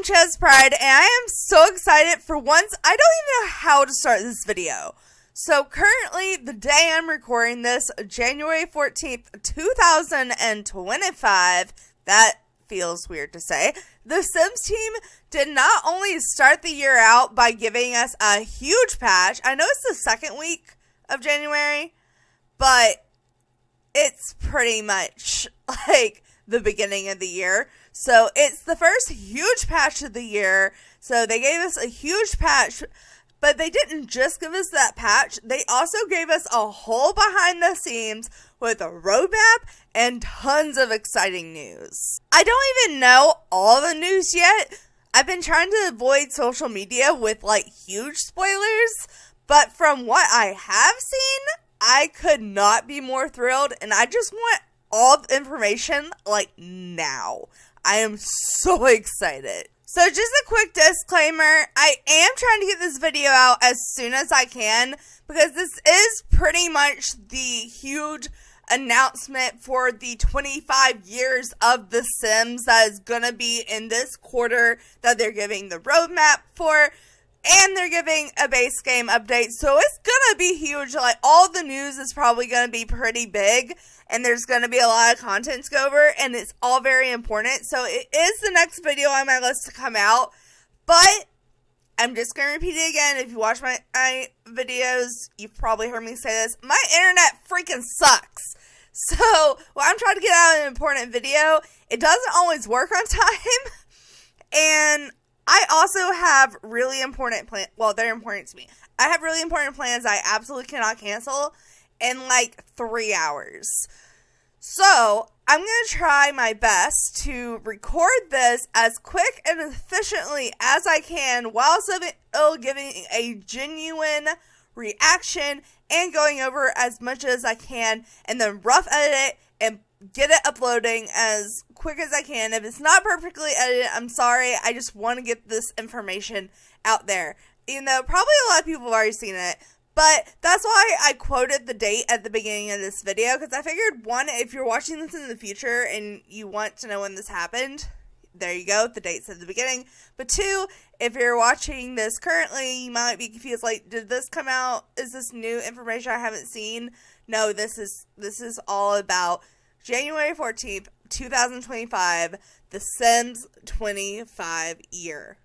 I'm ChezPride, and I am so excited. For once, I don't even know how to start this video. So currently, the day I'm recording this, January 14th, 2025, that feels weird to say, the Sims team did not only start the year out by giving us a huge patch. I know it's the second week of January, but it's pretty much like the beginning of the year. So it's the first huge patch of the year. So they gave us a huge patch, but they didn't just give us that patch. They also gave us a whole behind the scenes with a roadmap and tons of exciting news. I don't even know all the news yet. I've been trying to avoid social media with like huge spoilers, but from what I have seen, I could not be more thrilled, and I just want all the information like now. I am so excited. So just a quick disclaimer, I am trying to get this video out as soon as I can because this is pretty much the huge announcement for the 25 years of The Sims that is going to be in this quarter that they're giving the roadmap for. And they're giving a base game update, so it's gonna be huge. Like, all the news is probably gonna be pretty big, and there's gonna be a lot of content to go over, and it's all very important. So it is the next video on my list to come out, but I'm just gonna repeat it again. If you watch my videos, you've probably heard me say this. My internet freaking sucks. So when I'm trying to get out an important video, it doesn't always work on time, and I also have really important plans. Well, they're important to me. I have really important plans I absolutely cannot cancel in like 3 hours. So I'm going to try my best to record this as quick and efficiently as I can while still giving a genuine reaction and going over as much as I can, and then rough edit it and get it uploading as quick as I can. If it's not perfectly edited, I'm sorry. I just want to get this information out there. Even though probably a lot of people have already seen it. But that's why I quoted the date at the beginning of this video. Because I figured, one, if you're watching this in the future and you want to know when this happened, there you go. The date's at the beginning. But two, if you're watching this currently, you might be confused. Like, did this come out? Is this new information I haven't seen? No, this is all about January 14th, 2025, The Sims 25 year.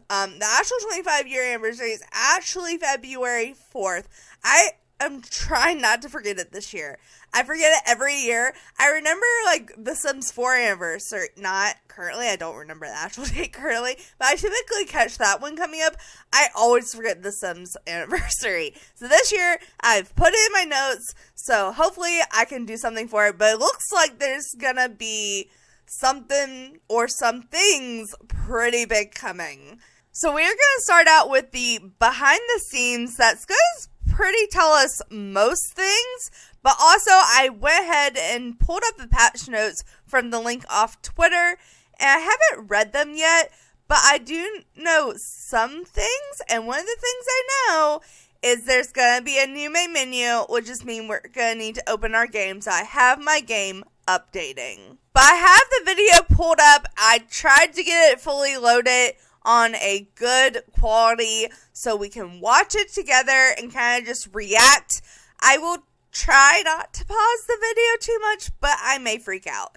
The actual 25 year anniversary is actually February 4th. I am trying not to forget it this year. I forget it every year. I remember like the Sims 4 anniversary, not currently. I don't remember the actual date currently, but I typically catch that one coming up. I always forget the Sims anniversary. So this year, I've put it in my notes, so hopefully I can do something for it, but it looks like there's gonna be something or some things pretty big coming. So we're gonna start out with the behind the scenes that's gonna pretty tell us most things, but also I went ahead and pulled up the patch notes from the link off Twitter, and I haven't read them yet, but I do know some things, and one of the things I know is there's going to be a new main menu, which just means we're going to need to open our game, so I have my game updating. But I have the video pulled up. I tried to get it fully loaded on a good quality so we can watch it together and kind of just react. I will try not to pause the video too much, but I may freak out.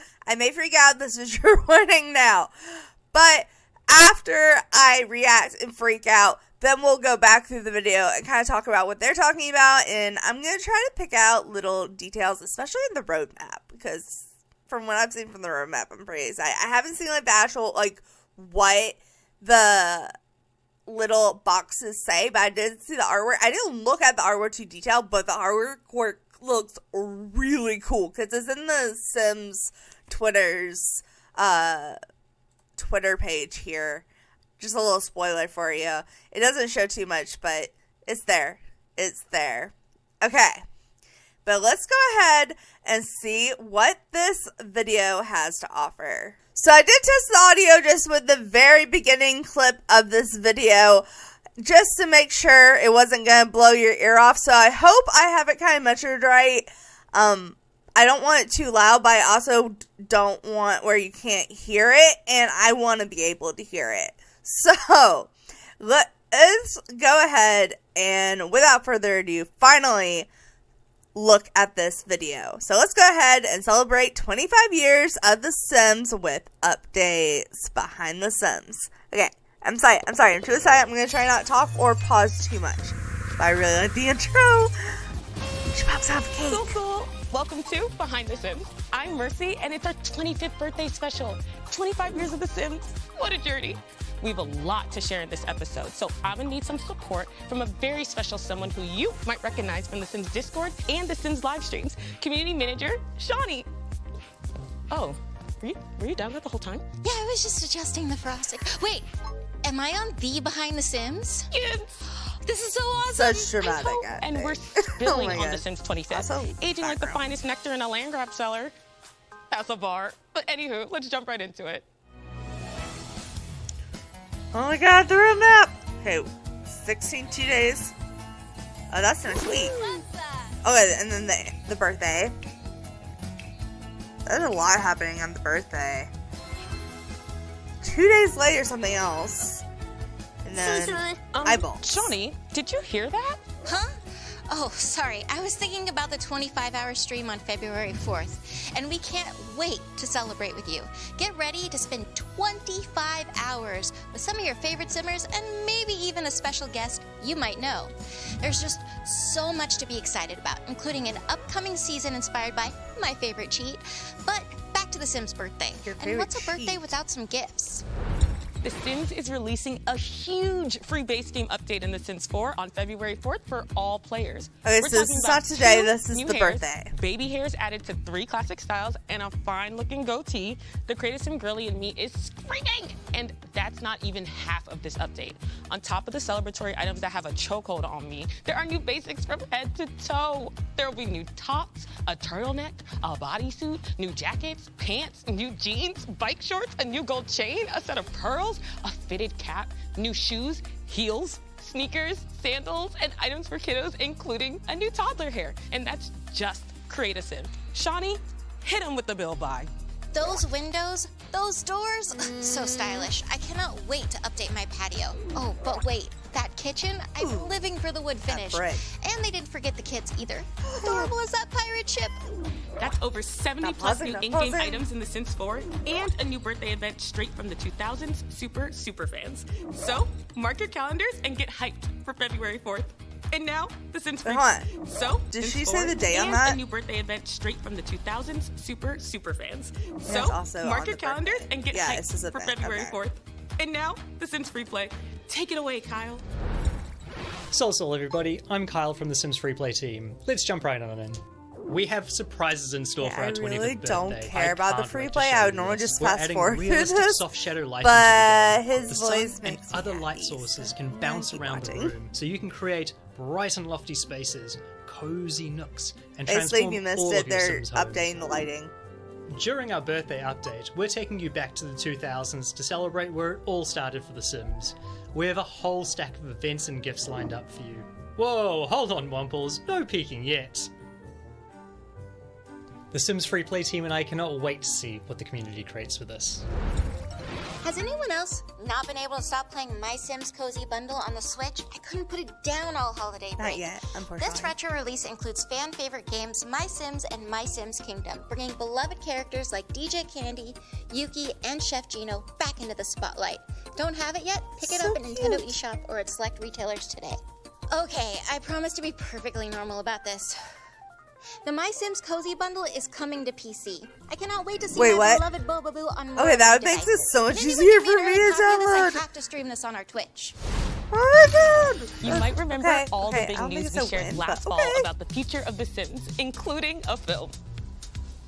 This is your warning now. But after I react and freak out, then we'll go back through the video and kind of talk about what they're talking about. And I'm going to try to pick out little details, especially in the roadmap, because from what I've seen from the roadmap, I'm pretty excited. I haven't seen like the actual, like, what the little boxes say, but I did see the artwork. I didn't look at the artwork too detailed, but the artwork looks really cool because it's in the Sims Twitter's Twitter page here. Just a little spoiler for you. It doesn't show too much, but it's there. Okay. But let's go ahead and see what this video has to offer. So I did test the audio just with the very beginning clip of this video, just to make sure it wasn't going to blow your ear off. So I hope I have it kind of measured right. I don't want it too loud, but I also don't want where you can't hear it, and I want to be able to hear it. So, let's go ahead and, without further ado, finally look at this video. So let's go ahead and celebrate 25 years of The Sims with updates behind The Sims. Okay, I'm sorry, I'm too excited. I'm going to try not to talk or pause too much. But I really like the intro. She pops out cake. Cool. Welcome to Behind The Sims. I'm Mercy, and it's our 25th birthday special. 25 years of The Sims. What a journey. We have a lot to share in this episode, so I'm gonna need some support from a very special someone who you might recognize from The Sims Discord and The Sims live streams. Community manager, Shawnee. Oh, were you down there the whole time? Yeah, I was just adjusting the frosting. Wait, am I on the Behind The Sims? Yes. This is so awesome. Such dramatic And we're spilling on God. The Sims 25th. Also, aging like the background. finest nectar in a land grab cellar. That's a bar. But anywho, let's jump right into it. Oh my god, the roadmap! Okay, 16 2 days. Oh, that's next week. Okay, and then the birthday. There's a lot happening on the birthday. 2 days later, something else. And then eyeballs. Shawnee, did you hear that? Huh? Oh, sorry. I was thinking about the 25-hour stream on February 4th, and we can't wait to celebrate with you. Get ready to spend 25 hours with some of your favorite Simmers and maybe even a special guest you might know. There's just so much to be excited about, including an upcoming season inspired by my favorite cheat. But back to The Sims birthday. And what's a birthday cheat? without some gifts? The Sims is releasing a huge free base game update in The Sims 4 on February 4th for all players. Okay, We're so this talking is about not today, 2 this is new the hairs, birthday. Baby hairs added to 3 classic styles, and a fine-looking goatee. The Creative Sim girly in me is screaming! And that's not even half of this update. On top of the celebratory items that have a chokehold on me, there are new basics from head to toe. There will be new tops, a turtleneck, a bodysuit, new jackets, pants, new jeans, bike shorts, a new gold chain, a set of pearls, a fitted cap, new shoes, heels, sneakers, sandals, and items for kiddos, including a new toddler hair. And that's just Create a Sim. Shawnee, hit him with the bill buy. Those windows, those doors, so stylish. I cannot wait to update my patio. Oh, but wait, that kitchen? I'm living for the wood finish. brick. And they didn't forget the kids either. How adorable is that pirate ship? That's over 70 plus pausing, new not in-game pausing. items in The Sims 4 and a new birthday event straight from the 2000s super fans. So, mark your calendars and get hyped for February 4th. And now, The Sims 4. Hold on. So, Did Sims she 4 say the day on and that? a new birthday event straight from the 2000s super fans. That's So, also on mark your the calendars birthday. and get Yeah, this is hyped a for event, February okay. 4th. And now, The Sims Free Play. Take it away, Kyle. So everybody, I'm Kyle from the Sims Freeplay team. Let's jump right on in. We have surprises in store for I our 25th really birthday. don't care about the can't free wait to play. show I would you normally this. just We're fast adding forward through realistic this, soft shadow lighting but to the game. his The voice sun makes and me other light happy, sources so can I'm bounce keep around the watching. room, so you can create bright and lofty spaces, cozy nooks, and Basically, transform if you missed all it, of your they're Sims homes. updating the lighting. During our birthday update, we're taking you back to the 2000s to celebrate where it all started for The Sims. We have a whole stack of events and gifts lined up for you. Whoa, hold on, Wumples, no peeking yet. The Sims Freeplay team and I cannot wait to see what the community creates with us. Has anyone else not been able to stop playing My Sims Cozy Bundle on the Switch? I couldn't put it down all holiday break. Not yet, unfortunately. This retro release includes fan favorite games My Sims and My Sims Kingdom, bringing beloved characters like DJ Candy, Yuki, and Chef Gino back into the spotlight. Don't have it yet? Pick it So up at Nintendo cute. eShop or at select retailers today. Okay, I promise to be perfectly normal about this. The My Sims Cozy Bundle is coming to PC. I cannot wait to see Wait, my what? beloved Bobaboo on more Okay, that of makes devices. this so much If anyone easier can for make me her a to copy of this, download. I have to stream this on our Twitch. Oh my god! You might remember Okay, all okay, the big I don't think news it's we a shared win, last but fall okay. about the future of The Sims, including a film.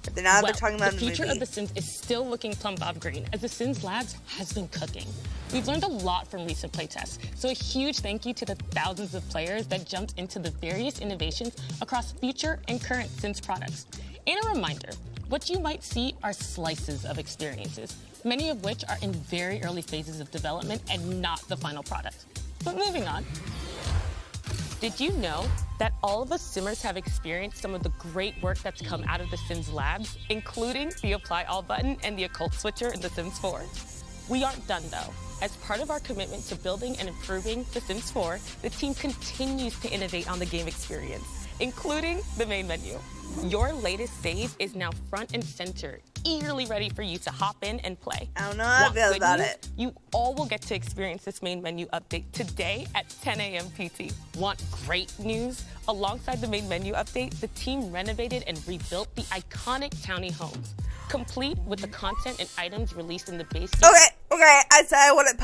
But now Well, they're talking about the the future movie. of The Sims is still looking plumb bob green, as The Sims Labs has been cooking. We've learned a lot from recent playtests, so a huge thank you to the thousands of players that jumped into the various innovations across future and current Sims products. And a reminder, what you might see are slices of experiences, many of which are in very early phases of development and not the final product. But moving on. Did you know that all of us Simmers have experienced some of the great work that's come out of The Sims Labs, including the Apply All button and the Occult Switcher in The Sims 4? We aren't done though. As part of our commitment to building and improving The Sims 4, the team continues to innovate on the game experience, including the main menu. Your latest save is now front and center, eagerly ready for you to hop in and play. I don't know how I feel about it. You all will get to experience this main menu update today at 10 a.m. PT. Want great news? Alongside the main menu update, the team renovated and rebuilt the iconic Townie homes, complete with the content and items released in the base game. Okay, I said I wouldn't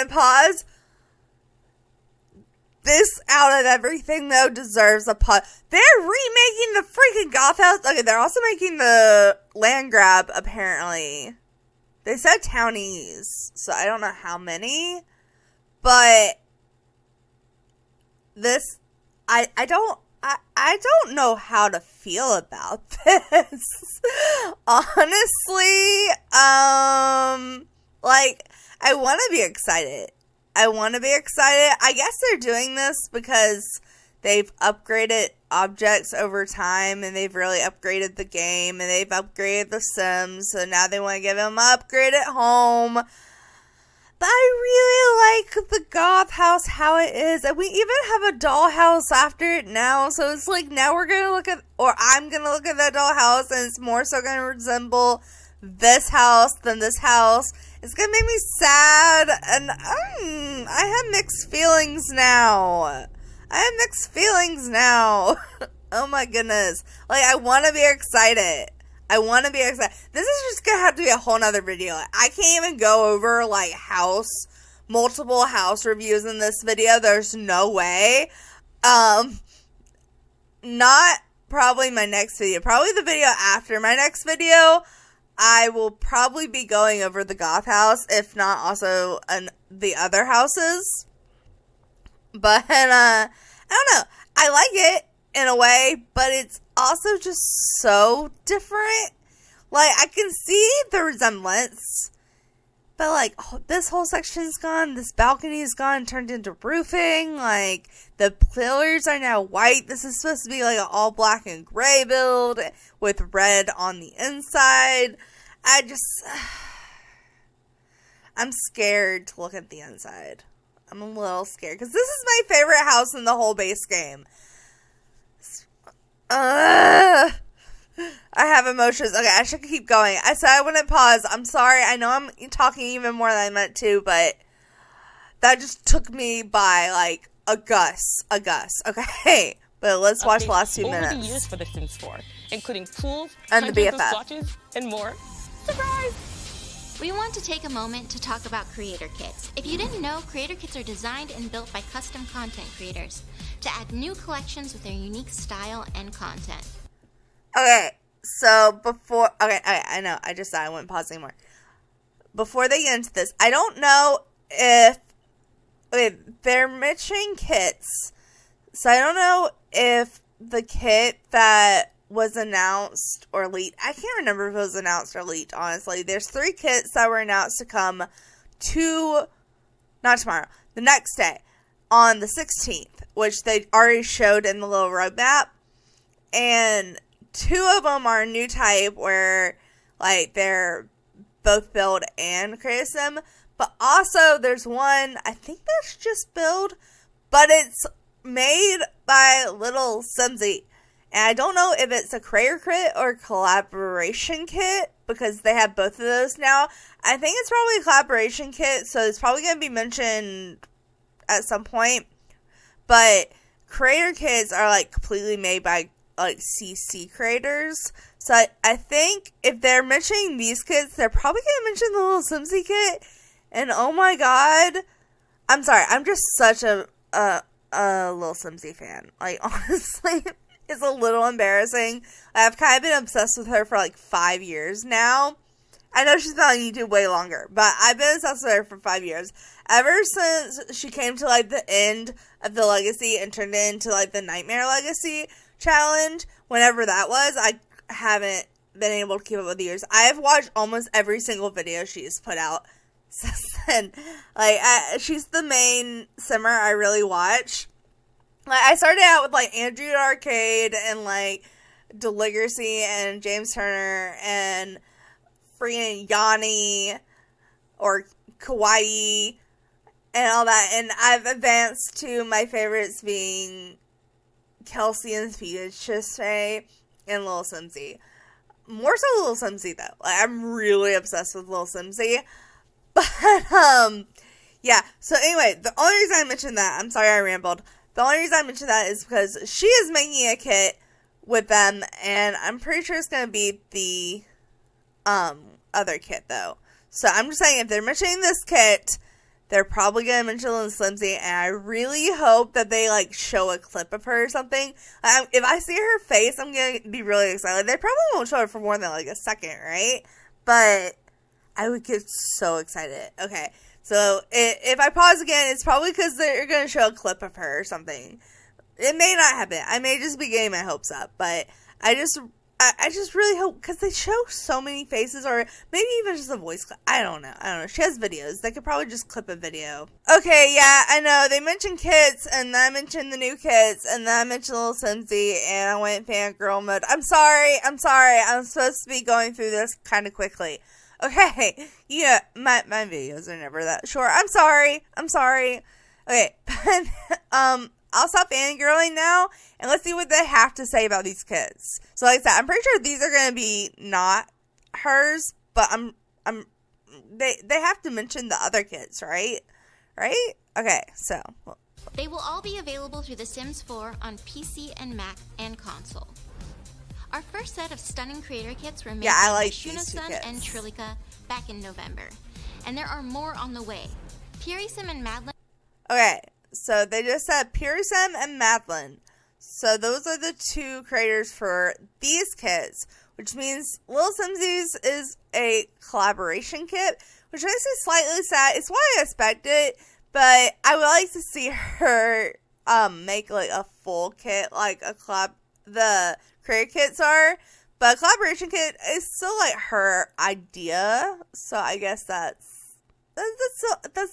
pause. This, out of everything, though, deserves a pause. They're remaking the freaking Goth House. Okay, they're also making the land grab, apparently. They said townies, so I don't know how many. But this, I don't know how to feel about this. Honestly, I want to be excited. I guess they're doing this because they've upgraded objects over time, and they've really upgraded the game, and they've upgraded the Sims, so now they want to give them an upgrade at home. But I really like the Goth House how it is, and we even have a dollhouse after it now, so it's like now we're going to look at, or I'm going to look at that dollhouse, and it's more so going to resemble this house than this house. It's gonna make me sad, and I have mixed feelings now. Oh my goodness. I want to be excited. This is just gonna have to be a whole nother video. I can't even go over, multiple house reviews in this video. There's no way. Not probably my next video. Probably the video after my next video. I will probably be going over the Goth House, if not also the other houses. But, I don't know. I like it in a way, but it's also just so different. I can see the resemblance, but, this whole section's gone. This balcony is gone, turned into roofing. The pillars are now white. This is supposed to be, an all black and gray build with red on the inside. I'm scared to look at the inside. I'm a little scared, because this is my favorite house in the whole base game. I have emotions. Okay, I should keep going. I said I wouldn't pause. I'm sorry. I know I'm talking even more than I meant to, but that just took me by, a gus. Okay, but let's watch the last 2 minutes. Over the years for The Sims 4, including pools, and the hundreds of BFF. swatches, and more. Surprise! We want to take a moment to talk about creator kits. If you didn't know, creator kits are designed and built by custom content creators to add new collections with their unique style and content. Okay, so I know, I just said I wouldn't pause anymore. Before they get into this, I don't know if, they're mentioning kits, so I don't know if the kit that was announced or leaked, I can't remember if it was announced or leaked, honestly. There's 3 kits that were announced to come not tomorrow, the next day, on the 16th, which they already showed in the little roadmap, and 2 of them are a new type where, they're both build and create a sim, but also there's one, I think that's just build, but it's made by Little Simsy. And I don't know if it's a creator kit or collaboration kit, because they have both of those now. I think it's probably a collaboration kit, so it's probably going to be mentioned at some point. But creator kits are, completely made by, CC creators. So I think if they're mentioning these kits, they're probably going to mention the Little Simsy kit. And oh my god, I'm sorry, I'm just such a Little Simsy fan. Honestly, it's a little embarrassing. I've kind of been obsessed with her for 5 years now. I know she's been on YouTube way longer, but I've been obsessed with her for 5 years. Ever since she came to the end of the Legacy and turned it into the Nightmare Legacy challenge, whenever that was, I haven't been able to keep up with the years. I have watched almost every single video she's put out since then. She's the main simmer I really watch. I started out with Andrew Arcade and Deligracy and James Turner and freaking Yanni. or kawaii and all that. And I've advanced to my favorites being Kelsey and Peach Chisme and Lil Simsy. More so Lil Simsy, though. Like, I'm really obsessed with Lil Simsy. But, yeah. So, anyway, the only reason I mentioned that, I'm sorry I rambled. The only reason I mentioned that is because she is making a kit with them, and I'm pretty sure it's going to be the, other kit, though. So, I'm just saying, if they're mentioning this kit, they're probably going to mention Lil Simsy, and I really hope that they, like, show a clip of her or something. If I see her face, I'm going to be really excited. They probably won't show it for more than, like, a second, right? But I would get so excited. Okay, so if I pause again, it's probably because they're going to show a clip of her or something. It may not happen. I may just be getting my hopes up, but I just really hope, because they show so many faces, or maybe even just a voice clip. I don't know. She has videos. They could probably just clip a video. Okay, yeah, I know. They mentioned kits, and then I mentioned the new kits, and then I mentioned Lil Simsy, and I went fangirl mode. I'm sorry. I'm supposed to be going through this kind of quickly. Okay, yeah, my videos are never that short. I'm sorry. Okay, but, I'll stop fangirling now, and let's see what they have to say about these kids. So, like I said, I'm pretty sure these are going to be not hers, but they have to mention the other kids, right? Right? Okay, so. They will all be available through The Sims 4 on PC and Mac and console. Our first set of stunning creator kits were made by Shuna-san and Trilika back in November, and there are more on the way. Purisim and Madeline. Okay. So they just said Purisim and Madeline. So those are the two creators for these kits, which means Lil Simsy's is a collaboration kit, which makes me slightly sad. It's what I expected, but I would like to see her make like a full kit, like a the creator kits are. But a collaboration kit is still like her idea, so I guess that's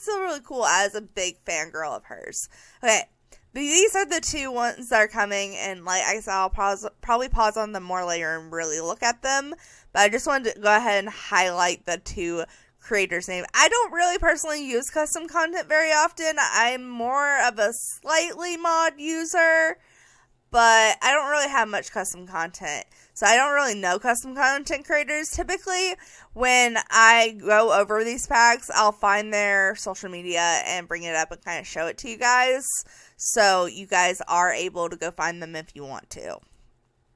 still really cool as a big fangirl of hers. Okay, these are the two ones that are coming, and like I said, I'll probably pause on them more later and really look at them. But I just wanted to go ahead and highlight the two creators' names. I don't really personally use custom content very often. I'm more of a slightly mod user, but I don't really have much custom content. So I don't really know custom content creators. Typically, when I go over these packs, I'll find their social media and bring it up and kind of show it to you guys. So you guys are able to go find them if you want to.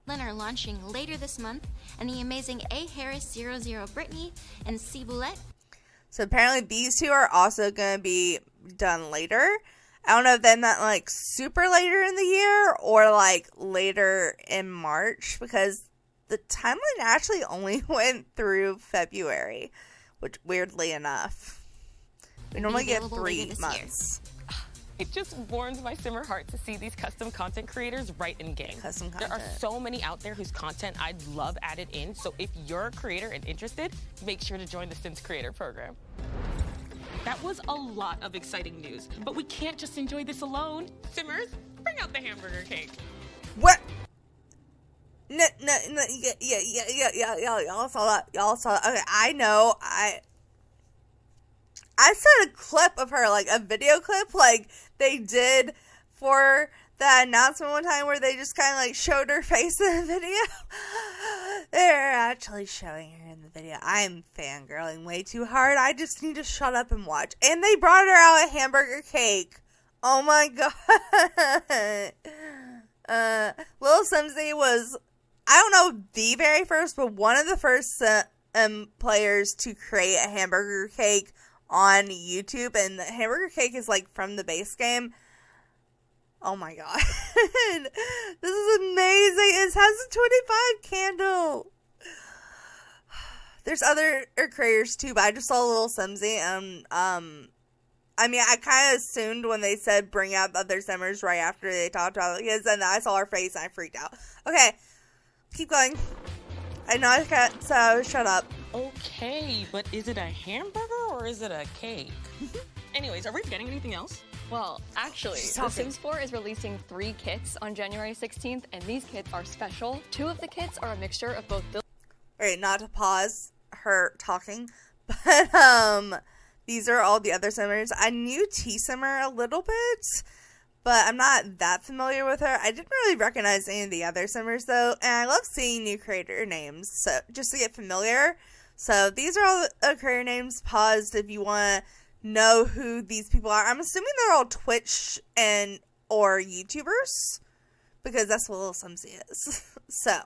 Are launching later this month, and the amazing A. Harris 00 Brittany and C. Boulette. So apparently these two are also going to be done later. I don't know if they're not like super later in the year or like later in March, because the timeline actually only went through February, which weirdly enough, we normally get 3 months. It just warms my simmer heart to see these custom content creators right in game. Custom content. There are so many out there whose content I'd love added in, so if you're a creator and interested, make sure to join the Sims Creator Program. That was a lot of exciting news, but we can't just enjoy this alone. Simmers, bring out the hamburger cake. What? No, yeah, y'all saw that. Okay, I know, I saw a clip of her, like a video clip, like they did for that announcement one time where they just kind of like showed her face in the video. They're actually showing her in the video. I'm fangirling way too hard. I just need to shut up and watch. And they brought her out a hamburger cake. Oh my god. Lil Simsy was, I don't know the very first, but one of the first players to create a hamburger cake on YouTube. And the hamburger cake is like from the base game. Oh my god. This is amazing. It has a 25 candle. There's other creators too, but I just saw Lil Simsy, and I mean, I kind of assumed when they said bring out the other simmers right after they talked about the kids, and I saw her face and I freaked out. Okay, keep going. I know I can't, so shut up. Okay, but is it a hamburger or is it a cake? Anyways, are we forgetting anything else? Well, actually, The Sims 4 is releasing 3 kits on January 16th, and these kits are special. 2 of the kits are a mixture of both Alright, not to pause her talking, but, these are all the other Simmers. I knew T-Simmer a little bit, but I'm not that familiar with her. I didn't really recognize any of the other Simmers, though, and I love seeing new creator names, so just to get familiar. So these are all the creator names paused if you want to know who these people are. I'm assuming they're all Twitch and or YouTubers, because that's what Lil Simsy is. So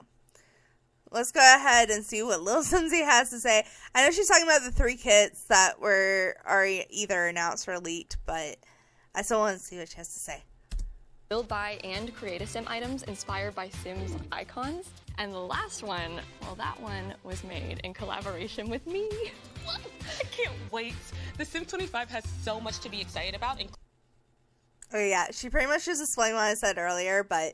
let's go ahead and see what Lil Simsy has to say. I know she's talking about the 3 kits that are either announced or leaked, but I still want to see what she has to say. Build, buy, and create a sim items inspired by Sims icons. And the last one, well, that one was made in collaboration with me. I can't wait. The Sims 25 has so much to be excited about. Oh yeah, she pretty much just explained what I said earlier, but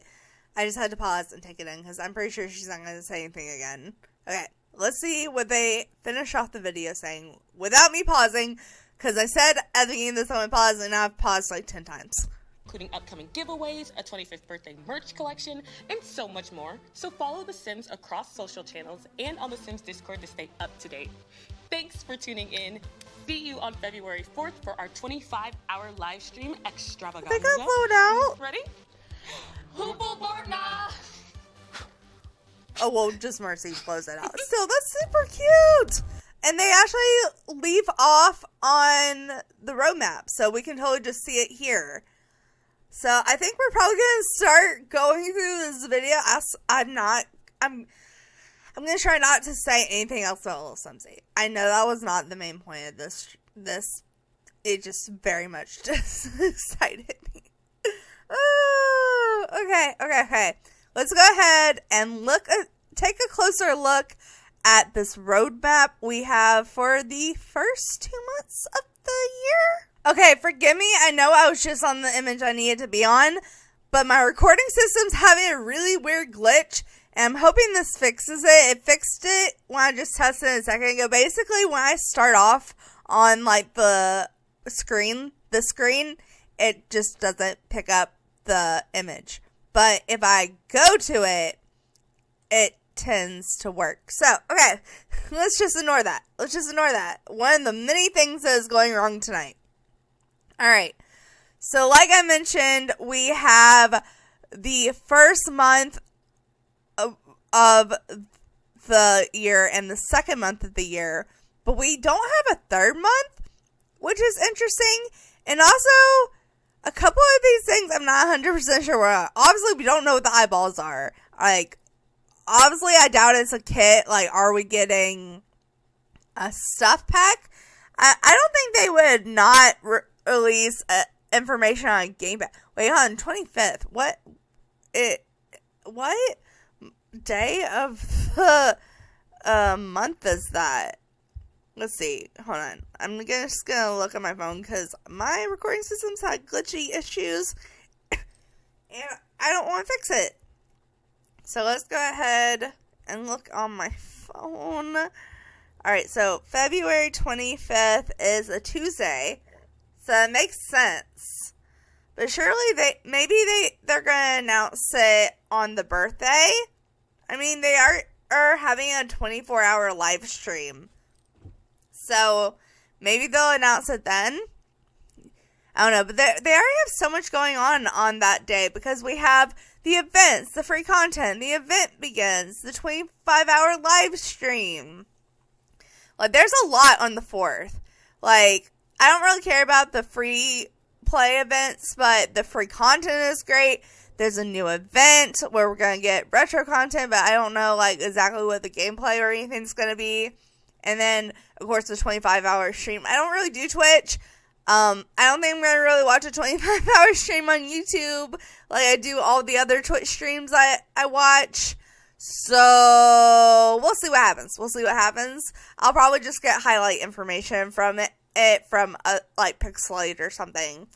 I just had to pause and take it in because I'm pretty sure she's not going to say anything again. Okay, let's see what they finish off the video saying without me pausing, because I said at the beginning of this I would pause, and now I've paused like 10 times. Including upcoming giveaways, a 25th birthday merch collection, and so much more. So follow The Sims across social channels and on The Sims Discord to stay up to date. Thanks for tuning in. See you on February 4th for our 25-hour live stream extravaganza. They got flowed out. Ready? Hoopleborna! Oh, well, just Mercy blows it out. Still, that's super cute. And they actually leave off on the roadmap, so we can totally just see it here. So I think we're probably going to start going through this video. I'm going to try not to say anything else about Lil Simsy. I know that was not the main point of this. It just very much just excited me. Oh, okay. Let's go ahead and take a closer look at this roadmap we have for the first 2 months of the year. Okay, forgive me. I know I was just on the image I needed to be on, but my recording system's having a really weird glitch, and I'm hoping this fixes it. It fixed it when I just tested it a second ago. Basically, when I start off on like the screen, it just doesn't pick up the image. But if I go to it, it tends to work. So, okay, let's just ignore that. One of the many things that is going wrong tonight. Alright, so like I mentioned, we have the first month of the year and the second month of the year, but we don't have a third month, which is interesting. And also, a couple of these things I'm not 100% sure what. Obviously, we don't know what the eyeballs are. Like, obviously, I doubt it's a kit. Like, are we getting a stuff pack? I don't think they would not release information on a game pack. Wait, on 25th. What day of the month is that? Let's see. Hold on. I'm just gonna look at my phone because my recording system's had glitchy issues, and I don't want to fix it. So let's go ahead and look on my phone. Alright, so February 25th is a Tuesday, so it makes sense. But surely they're gonna announce it on the birthday. I mean, they are having a 24-hour live stream, so maybe they'll announce it then. I don't know, but they already have so much going on that day, because we have the events, the free content, the event begins, the 25-hour live stream. Like, there's a lot on the 4th. Like, I don't really care about the free play events, but the free content is great. There's a new event where we're going to get retro content, but I don't know, like, exactly what the gameplay or anything's going to be. And then, of course, the 25-hour stream. I don't really do Twitch. I don't think I'm going to really watch a 25-hour stream on YouTube like I do all the other Twitch streams I watch. So, we'll see what happens. I'll probably just get highlight information from it from, like, Pixelate or something.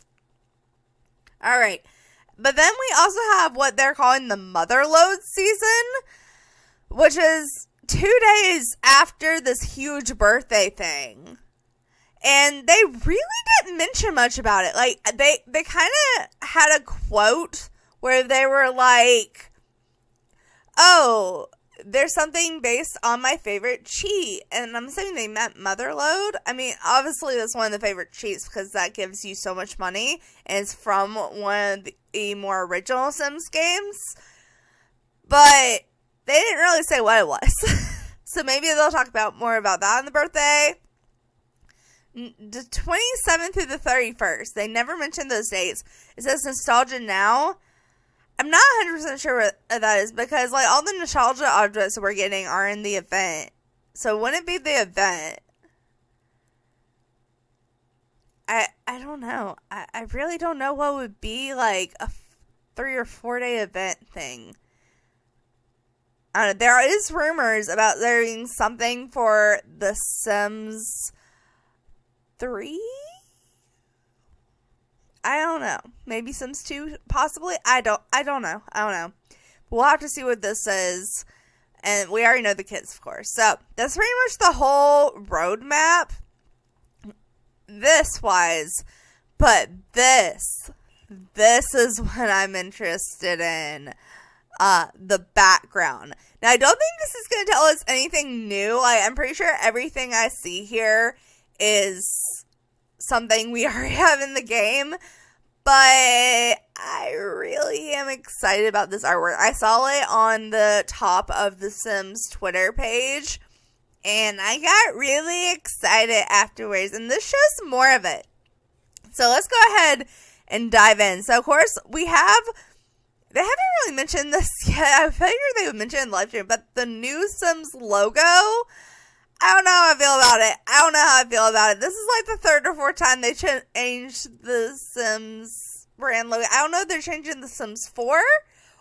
Alright. But then we also have what they're calling the Motherload season, which is 2 days after this huge birthday thing. And they really didn't mention much about it. Like, they kind of had a quote where they were like, oh, there's something based on my favorite cheat, and I'm assuming they meant Motherload. I mean, obviously that's one of the favorite cheats because that gives you so much money, and it's from one of the more original Sims games, but they didn't really say what it was. So maybe they'll talk more about that on the birthday. The 27th through the 31st. They never mentioned those dates. It says Nostalgia Now. I'm not 100% sure what that is because, like, all the nostalgia objects we're getting are in the event. So wouldn't it be the event? I don't know. I really don't know what would be, like, a 3 or 4 day event thing. There is rumors about there being something for The Sims 3? I don't know. Maybe Sims 2, possibly? I don't know. We'll have to see what this is. And we already know the kids, of course. So, that's pretty much the whole roadmap. This-wise. But this is what I'm interested in. The background. Now, I don't think this is going to tell us anything new. I'm pretty sure everything I see here is something we already have in the game, but I really am excited about this artwork. I saw it on the top of the Sims Twitter page, and I got really excited afterwards, and this shows more of it. So let's go ahead and dive in. So, of course, they haven't really mentioned this yet. I figured they would mention it in the live stream, but the new Sims logo, I don't know how I feel about it. This is like the third or fourth time they changed the Sims brand logo. I don't know if they're changing the Sims 4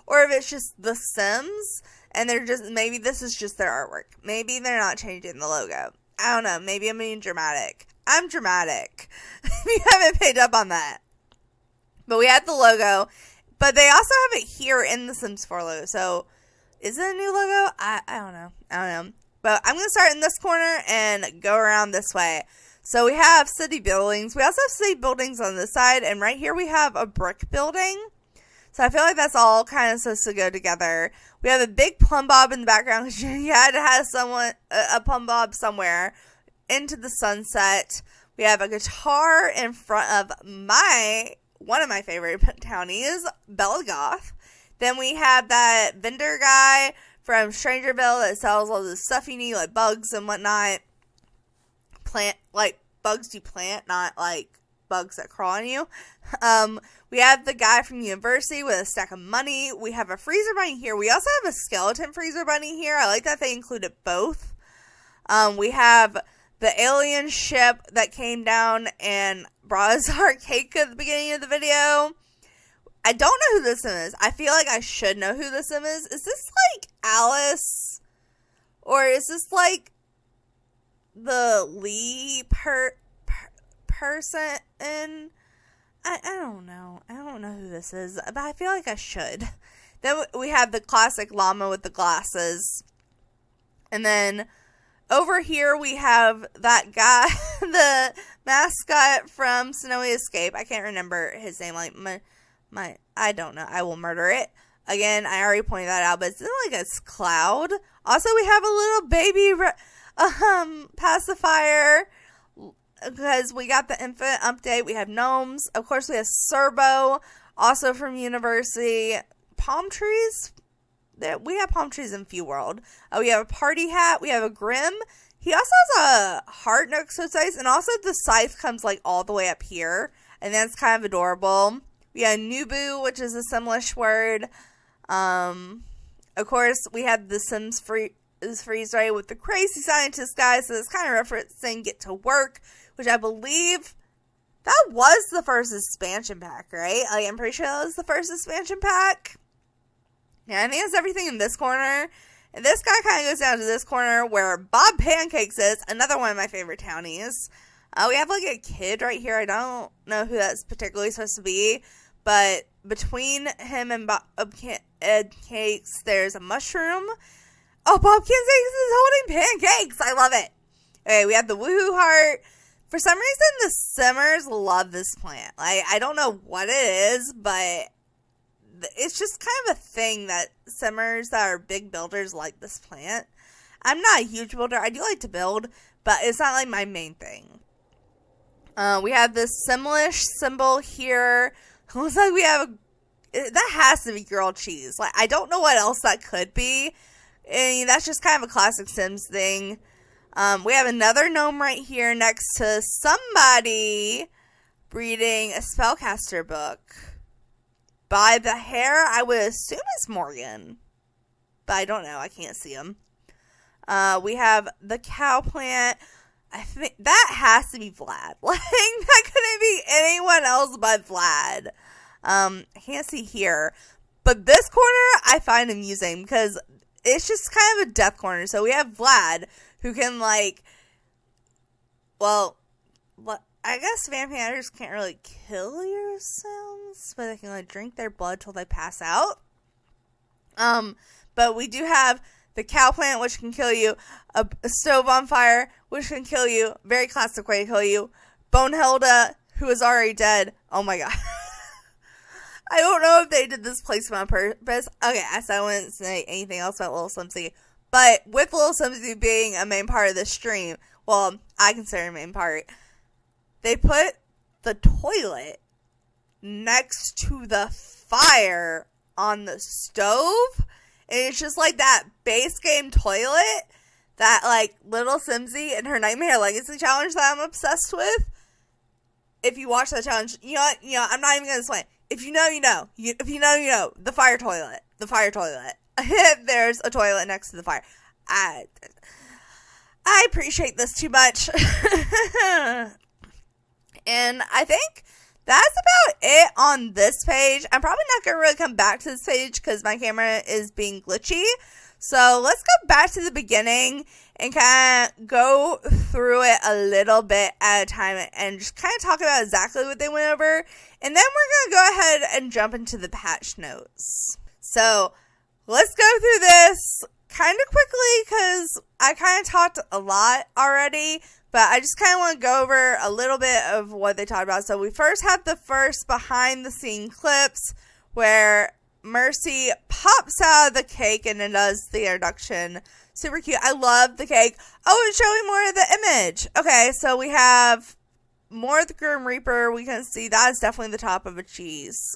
or if it's just the Sims and maybe this is just their artwork. Maybe they're not changing the logo. I don't know. Maybe I'm being dramatic. I'm dramatic. You haven't picked up on that. But we have the logo. But they also have it here in the Sims 4 logo. So, is it a new logo? I don't know. But I'm going to start in this corner and go around this way. So, we have city buildings. We also have city buildings on this side. And right here we have a brick building. So, I feel like that's all kind of supposed to go together. We have a big plumb bob in the background because you had to have a plumb bob somewhere. Into the sunset. We have a guitar in front of one of my favorite townies, Bella Goth. Then we have that vendor guy from Strangerville that sells all the stuff you need, like bugs and whatnot. Bugs you plant, not like bugs that crawl on you. We have the guy from university with a stack of money. We have a freezer bunny here. We also have a skeleton freezer bunny here. I like that they included both. We have the alien ship that came down and brought us our cake at the beginning of the video. I don't know who this Sim is. I feel like I should know who this Sim is. Is this like Alice? Or is this like the Lee person? I don't know. I don't know who this is, but I feel like I should. Then we have the classic llama with the glasses. And then over here we have that guy, the mascot from Snowy Escape. I can't remember his name. I don't know. I will murder it. Again, I already pointed that out, but it's like a cloud. Also, we have a little baby pacifier because we got the infant update. We have gnomes. Of course, we have Serbo, also from University. Palm trees. We have palm trees in Few World. We have a party hat. We have a Grim. He also has a heart next to his face. And also the scythe comes like all the way up here. And that's kind of adorable. We have Nubu, which is a Simlish word. Of course, we have the Sims freeze ray with the crazy scientist guy. So it's kind of referencing Get to Work, which I believe that was the first expansion pack, right? I'm pretty sure that was the first expansion pack. Yeah, I think that's everything in this corner. And this guy kind of goes down to this corner where Bob Pancakes is, another one of my favorite townies. We have like a kid right here. I don't know who that's particularly supposed to be. But between him and Bob Cakes, there's a mushroom. Oh, Bob Cakes is holding pancakes. I love it. Okay, we have the Woohoo Heart. For some reason, the Simmers love this plant. I don't know what it is, but it's just kind of a thing that simmers that are big builders like this plant. I'm not a huge builder. I do like to build, but it's not like my main thing. We have this Simlish symbol here. It looks like we have that has to be grilled cheese. Like, I don't know what else that could be. That's just kind of a classic Sims thing. We have another gnome right here next to somebody reading a spellcaster book. By the hair, I would assume it's Morgan. But I don't know. I can't see him. We have the cow plant. I think that has to be Vlad. Like, that couldn't be anyone else but Vlad. I can't see here. But this corner, I find amusing because it's just kind of a death corner. So we have Vlad, who can, like, well, I guess vampires can't really kill your Sims, but they can, like, drink their blood till they pass out. But we do have the cow plant, which can kill you, a stove on fire, which can kill you, very classic way to kill you, Bonehilda, who is already dead. Oh my god. I don't know if they did this placement on purpose. Okay, so I wouldn't say anything else about Little Simsy. But with Little Simsy being a main part of the stream, well, I consider a main part, they put the toilet next to the fire on the stove. And it's just like that base game toilet that, like, Little Simsy and her Nightmare Legacy challenge that I'm obsessed with. If you watch that challenge, you know, I'm not even going to explain. If you know, you know. If you know, you know. The fire toilet. The fire toilet. There's a toilet next to the fire. I appreciate this too much. And I think that's about it on this page. I'm probably not going to really come back to this page because my camera is being glitchy. So let's go back to the beginning and kind of go through it a little bit at a time and just kind of talk about exactly what they went over. And then we're going to go ahead and jump into the patch notes. So let's go through this kind of quickly because I kind of talked a lot already. But I just kind of want to go over a little bit of what they talked about. So we first have the first behind the scene clips where Mercy pops out of the cake and it does the introduction. Super cute. I love the cake. Oh, it's showing more of the image. Okay, so we have more of the Grim Reaper. We can see that is definitely the top of a cheese.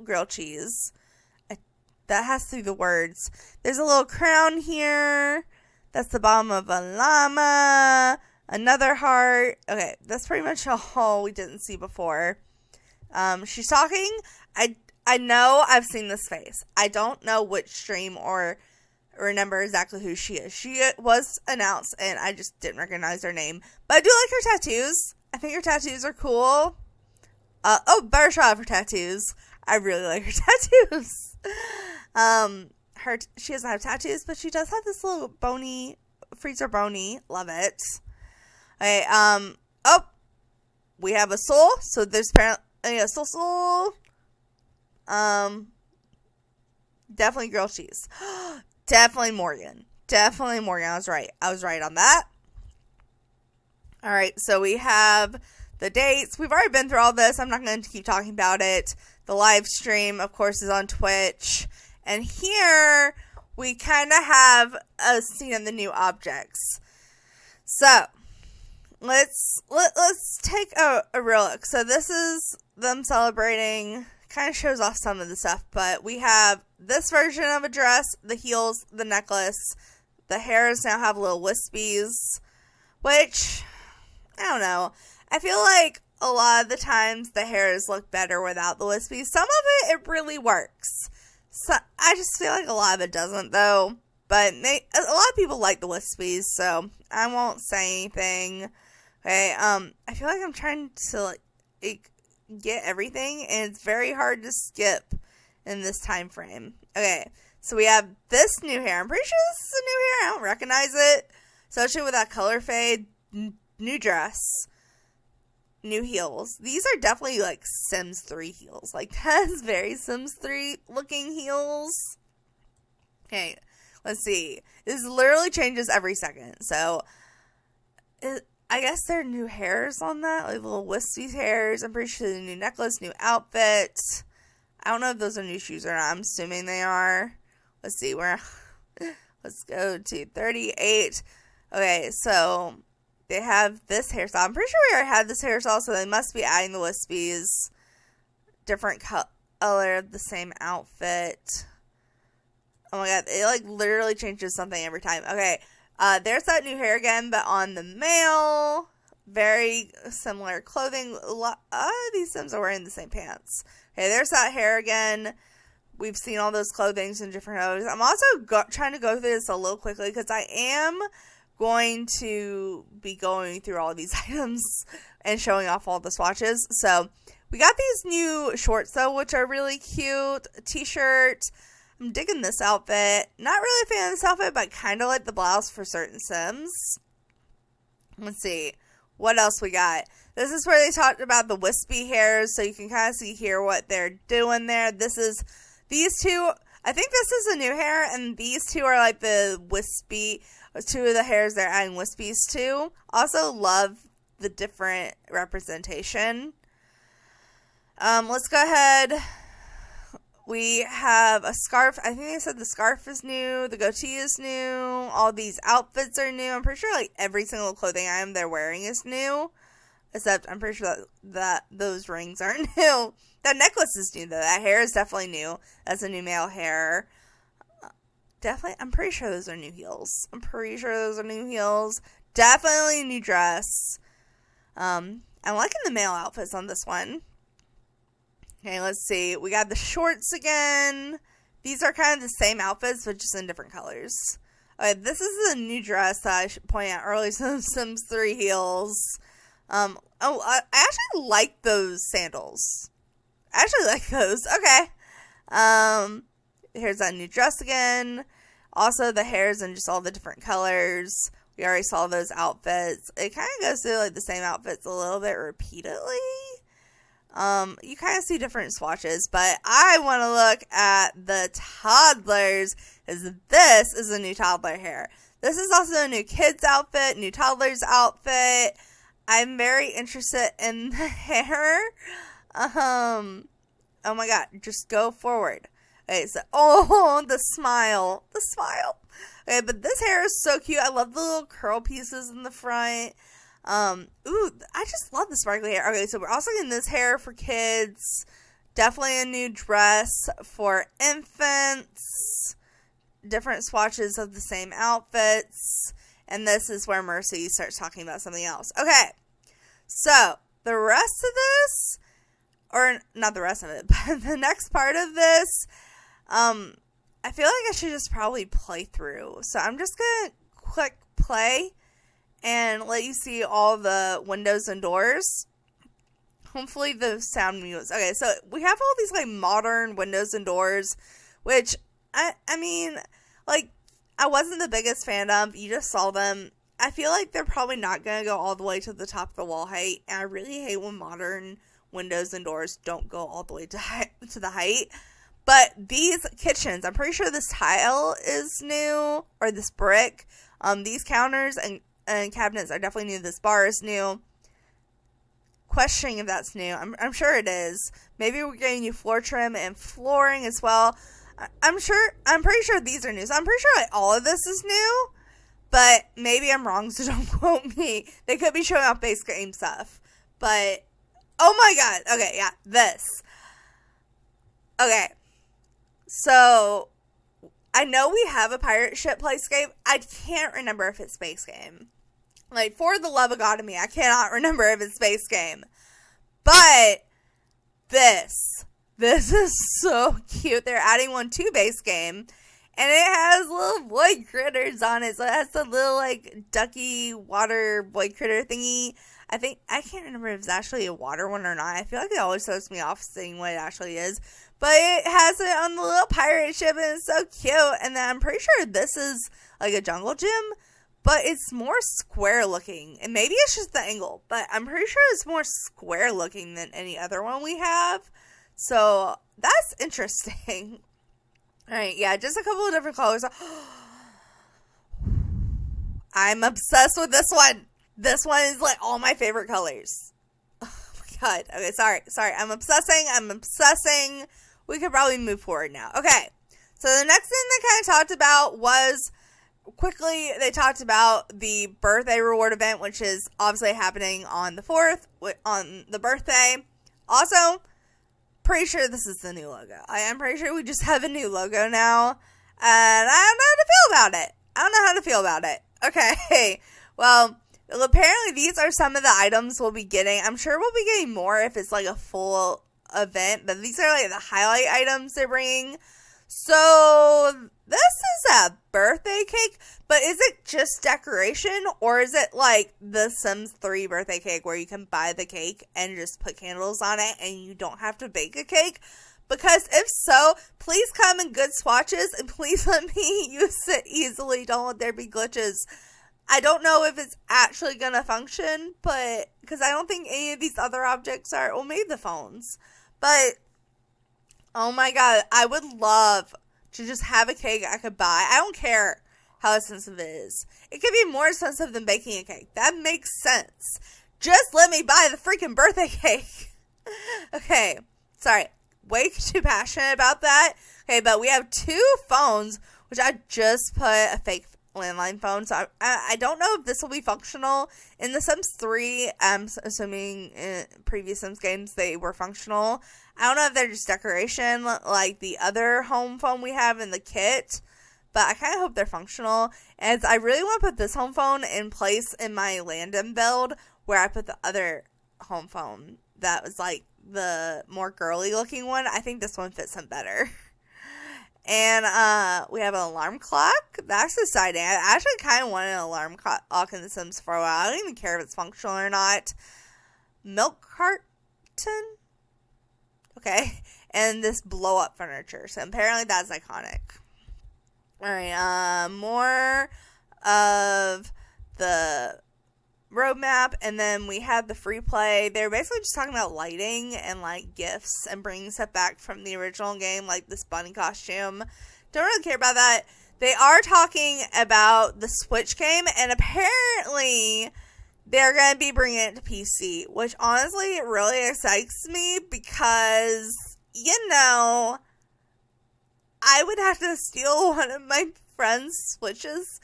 Grilled cheese. That has to be the words. There's a little crown here. That's the bottom of a llama. Another heart. Okay, that's pretty much all we didn't see before. She's talking. I know I've seen this face. I don't know which stream or remember exactly who she is. She was announced, and I just didn't recognize her name. But I do like her tattoos. I think her tattoos are cool. Better shot of her tattoos. I really like her tattoos. She doesn't have tattoos, but she does have this little bony, freezer bony. Love it. Okay, we have a soul, so there's apparently a soul. Definitely grilled cheese. Definitely Morgan. I was right on that. Alright, so we have the dates. We've already been through all this. I'm not going to keep talking about it. The live stream, of course, is on Twitch. And here, we kind of have a scene of the new objects. So, let's take a real look. So this is them celebrating. Kind of shows off some of the stuff, but we have this version of a dress, the heels, the necklace. The hairs now have little wispies, which, I don't know. I feel like a lot of the times the hairs look better without the wispies. Some of it really works. So I just feel like a lot of it doesn't, though. But a lot of people like the wispies, so I won't say anything. Okay, I feel like I'm trying to get everything, and it's very hard to skip in this time frame. Okay, so we have this new hair. I'm pretty sure this is a new hair. I don't recognize it, especially with that color fade. New dress, new heels. These are definitely like Sims 3 heels. Like, that's very Sims 3 looking heels. Okay, let's see. This literally changes every second. So, I guess there are new hairs on that, like little wispy hairs. I'm pretty sure the new necklace, new outfit. I don't know if those are new shoes or not. I'm assuming they are. Let's see, let's go to 38. Okay, so they have this hairstyle. I'm pretty sure we already had this hairstyle, so they must be adding the wispies. Different color of the same outfit. Oh my god, it like literally changes something every time. Okay, there's that new hair again, but on the male. Very similar clothing. These Sims are wearing the same pants. Okay, there's that hair again. We've seen all those clothings in different colors. I'm also trying to go through this a little quickly because I am going to be going through all these items and showing off all the swatches. So we got these new shorts though, which are really cute. T-shirt. I'm digging this outfit. Not really a fan of this outfit, but kind of like the blouse for certain Sims. Let's see. What else we got? This is where they talked about the wispy hairs, so you can kind of see here what they're doing there. These two, I think this is a new hair, and these two are like the wispy, two of the hairs they're adding wispies to. Also love the different representation. Let's go ahead. We have a scarf. I think they said the scarf is new. The goatee is new. All these outfits are new. I'm pretty sure like every single clothing item they're wearing is new. Except I'm pretty sure that those rings aren't new. That necklace is new though. That hair is definitely new. That's a new male hair. Definitely. I'm pretty sure those are new heels. Definitely a new dress. I'm liking the male outfits on this one. Okay, let's see. We got the shorts again. These are kind of the same outfits, but just in different colors. Okay, this is the new dress that I should point out earlier. Sims 3 heels. I actually like those sandals. I actually like those. Okay. Here's that new dress again. Also, the hairs and just all the different colors. We already saw those outfits. It kind of goes through like the same outfits a little bit repeatedly. You kind of see different swatches, but I want to look at the toddlers, because this is a new toddler hair. This is also a new kids outfit, new toddlers outfit. I'm very interested in the hair. Oh my god, just go forward. Okay, so, the smile. Okay, but this hair is so cute. I love the little curl pieces in the front. I just love the sparkly hair. Okay, so we're also getting this hair for kids. Definitely a new dress for infants. Different swatches of the same outfits. And this is where Mercy starts talking about something else. Okay, so the rest of this, or not the rest of it, but the next part of this, I feel like I should just probably play through. So I'm just going to click play and let you see all the windows and doors. Hopefully the sound mutes. Okay, so we have all these like modern windows and doors, which I mean, like, I wasn't the biggest fan of. You just saw them. I feel like they're probably not going to go all the way to the top of the wall height. And I really hate when modern windows and doors don't go all the way to the height. But these kitchens, I'm pretty sure this tile is new, or this brick. These counters and cabinets are definitely new. This bar is new. Questioning if that's new. I'm sure it is. Maybe we're getting new floor trim and flooring as well. I'm pretty sure these are new. So I'm pretty sure like all of this is new. But maybe I'm wrong, so don't quote me. They could be showing off base game stuff. But, oh my god. Okay, yeah, this. Okay. So, I know we have a pirate ship playscape. I can't remember if it's base game. Like, for the love of God of me, I cannot remember if it's base game. But, this is so cute. They're adding one to base game. And it has little void critters on it. So it has the little, like, ducky water void critter thingy. I can't remember if it's actually a water one or not. I feel like it always throws me off seeing what it actually is. But it has it on the little pirate ship, and it's so cute. And then I'm pretty sure this is, like, a jungle gym. But it's more square looking. And maybe it's just the angle. But I'm pretty sure it's more square looking than any other one we have. So that's interesting. Alright, yeah, just a couple of different colors. I'm obsessed with this one. This one is like all my favorite colors. Oh my god. Okay, sorry. I'm obsessing we could probably move forward now. Okay, so the next thing they kind of talked about was, quickly, they talked about the birthday reward event, which is obviously happening on the 4th, on the birthday. Also, pretty sure this is the new logo. I am pretty sure we just have a new logo now, and I don't know how to feel about it. Okay, well, apparently these are some of the items we'll be getting. I'm sure we'll be getting more if it's like a full event, but these are like the highlight items they're bringing. So this is a birthday cake, but is it just decoration, or is it like the Sims 3 birthday cake where you can buy the cake and just put candles on it and you don't have to bake a cake? Because if so, please come in good swatches and please let me use it easily. Don't let there be glitches. I don't know if it's actually going to function, but because I don't think any of these other objects are, well, maybe the phones. But, oh my god, I would love to just have a cake I could buy. I don't care how expensive it is. It could be more expensive than baking a cake. That makes sense. Just let me buy the freaking birthday cake. Okay, sorry. Way too passionate about that. Okay, but we have 2 phones, which I just put a fake landline phone, so I don't know if this will be functional. In the Sims 3, I'm assuming in previous Sims games they were functional. I don't know if they're just decoration like the other home phone we have in the kit, but I kind of hope they're functional, as I really want to put this home phone in place in my Landon build where I put the other home phone that was like the more girly looking one. I think this one fits him better. And we have an alarm clock. That's exciting. I actually kind of wanted an alarm clock in The Sims for a while. I don't even care if it's functional or not. Milk carton? Okay. And this blow-up furniture. So apparently that's iconic. Alright, more of the roadmap, and then we have the free play. They're basically just talking about lighting and like gifts and bringing stuff back from the original game, like this bunny costume. Don't really care about that. They are talking about the Switch game, and apparently they're going to be bringing it to PC, which honestly really excites me because, you know, I would have to steal one of my friend's Switches,